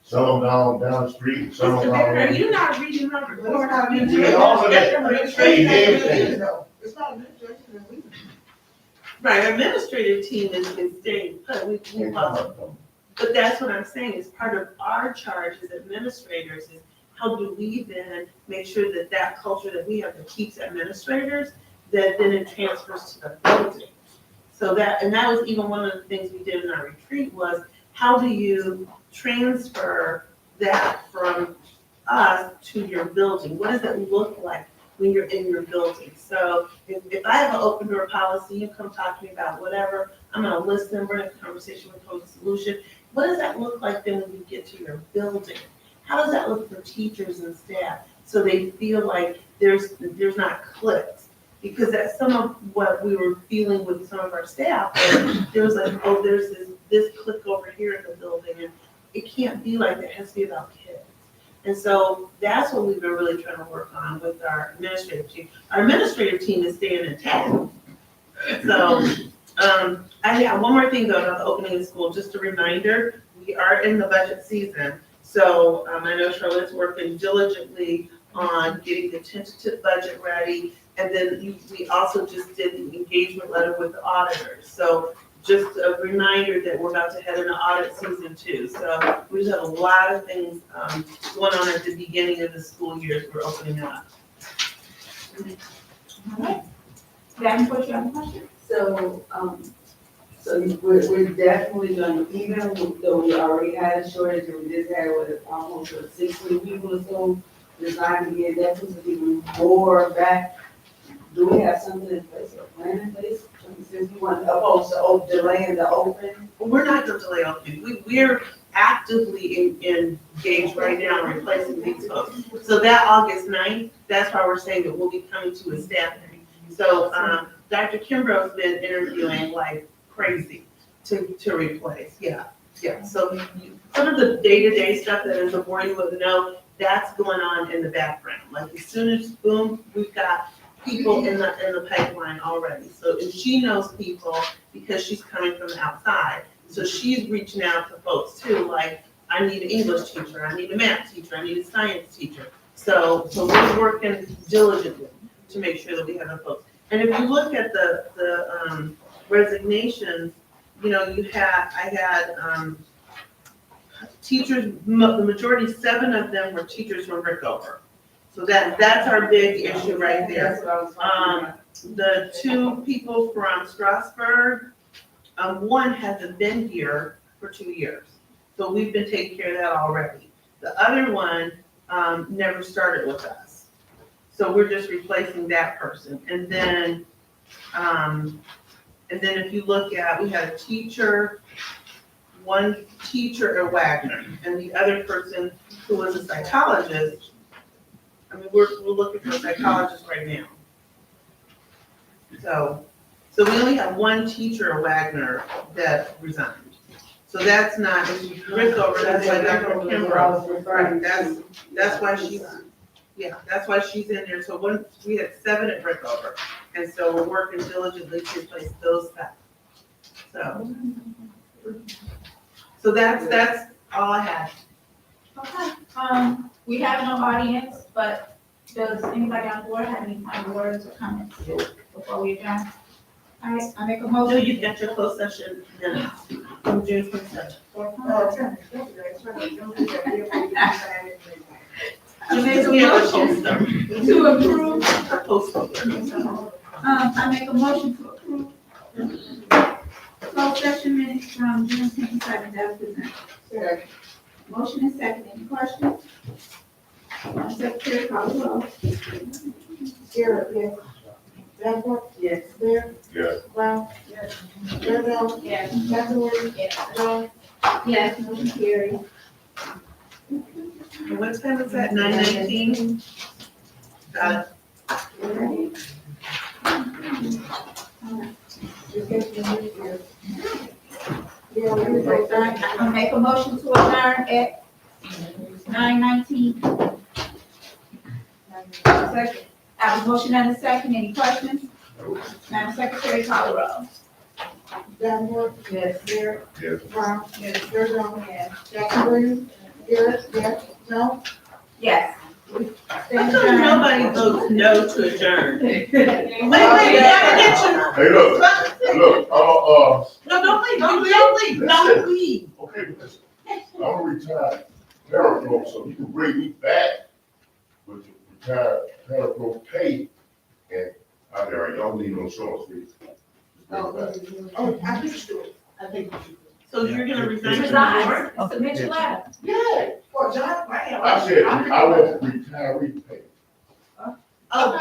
some down the street, and some Mr. gone. Baker, you're not reading my report. We all of that. Hey, everything. It's not administration and we. Right, our administrative team is staying put, but that's what I'm saying, is part of our charge as administrators is how do we then make sure that that culture that we have that keeps administrators, that then it transfers to the building. So that was even one of the things we did in our retreat was, how do you transfer that from us to your building? What does it look like when you're in your building? So if I have an open door policy, you come talk to me about whatever, I'm gonna listen, we're gonna have a conversation with Code Solution. What does that look like then when you get to your building? How does that look for teachers and staff? So they feel like there's not cliques. Because that's some of what we were feeling with some of our staff. There was like, oh, there's this clique over here in the building, and it can't be like that. It has to be about kids. And so that's what we've been really trying to work on with our administrative team. Our administrative team is staying intact. So I have one more thing though about the opening of the school. Just a reminder, we are in the budget season. So I know Charlotte's working diligently on getting the tentative budget ready. And then we also just did the engagement letter with the auditors. So just a reminder that we're about to head into audit season 2. So we just have a lot of things going on at the beginning of the school year as we're opening up. All right. Madam Clerk, you have a question? So we're definitely gonna, even though we already had a shortage, and we just had almost 60 people or so designing to get that puts even more back. Do we have something in place, or a plan in place, since we want opposed to delaying the open? Well, we're not going to delay opening. We're actively engaged right now in replacing these folks. So that August 9th, that's why we're saying that we'll be coming to a staff meeting. So Dr. Kimbrough's been interviewing like crazy to replace, yeah. So some of the day-to-day stuff that as a board you would know, that's going on in the background. Like as soon as, boom, we've got people in the pipeline already. So if she knows people because she's coming from the outside, so she's reaching out to folks too, like, I need an English teacher, I need a math teacher, I need a science teacher. So we're working diligently to make sure that we have the folks. And if you look at the resignations, you know, I had teachers, the majority, 7 of them were teachers from Rickover. So that's our big issue right there. The 2 people from Strasburg, 1 hasn't been here for 2 years. So we've been taking care of that already. The other one never started with us. So we're just replacing that person. And then if you look at, we had a teacher, 1 teacher at Wagner, and the other person who was a psychologist. I mean, we're looking for a psychologist right now. So we only have 1 teacher at Wagner that resigned. So that's not, Rickover, that's why Dr. Kimbrough, right, that's why she's, yeah, that's why she's in there. So we had 7 at Rickover, and so we're working diligently to replace those 7. So that's all I had. Okay, we have no audience, but does anybody on board have any final words or comments before we adjourn? All right, I make a No, motion. you've got your closed session minutes from June 27th. I make a motion to approve. I make a motion to approve closed session minutes from June 27th as presented. Motion is second. Any questions? Secretary call the roll. Garrett, yes. Davenport, Yes. Blair, Yes. Brown, yes. Fairwell, Yes. McElroy, Jones, Yes, motion carried. And what time is that? 9:19? Got it. Ready? I make a motion to adjourn at 9:19. Second. I have a motion and a second. Any questions? Madam Secretary, call the roll. Davenport, yes. Blair, Yes. Brown, yes. Fairwell, yes. Jackson Williams, Garrett, yes. Jones, Yes. How come nobody votes no to adjourn? Wait, you Hey, look, No, don't leave, don't leave. okay, listen, I'm a retired parapro, so you can bring me back with your retired parapro pay, and I don't need no insurance, please. oh, I think you should. I think you should. So you're gonna resign from the Resign. board? Submit your letter. Yeah, For John, right? I said, I want retiree pay. Oh,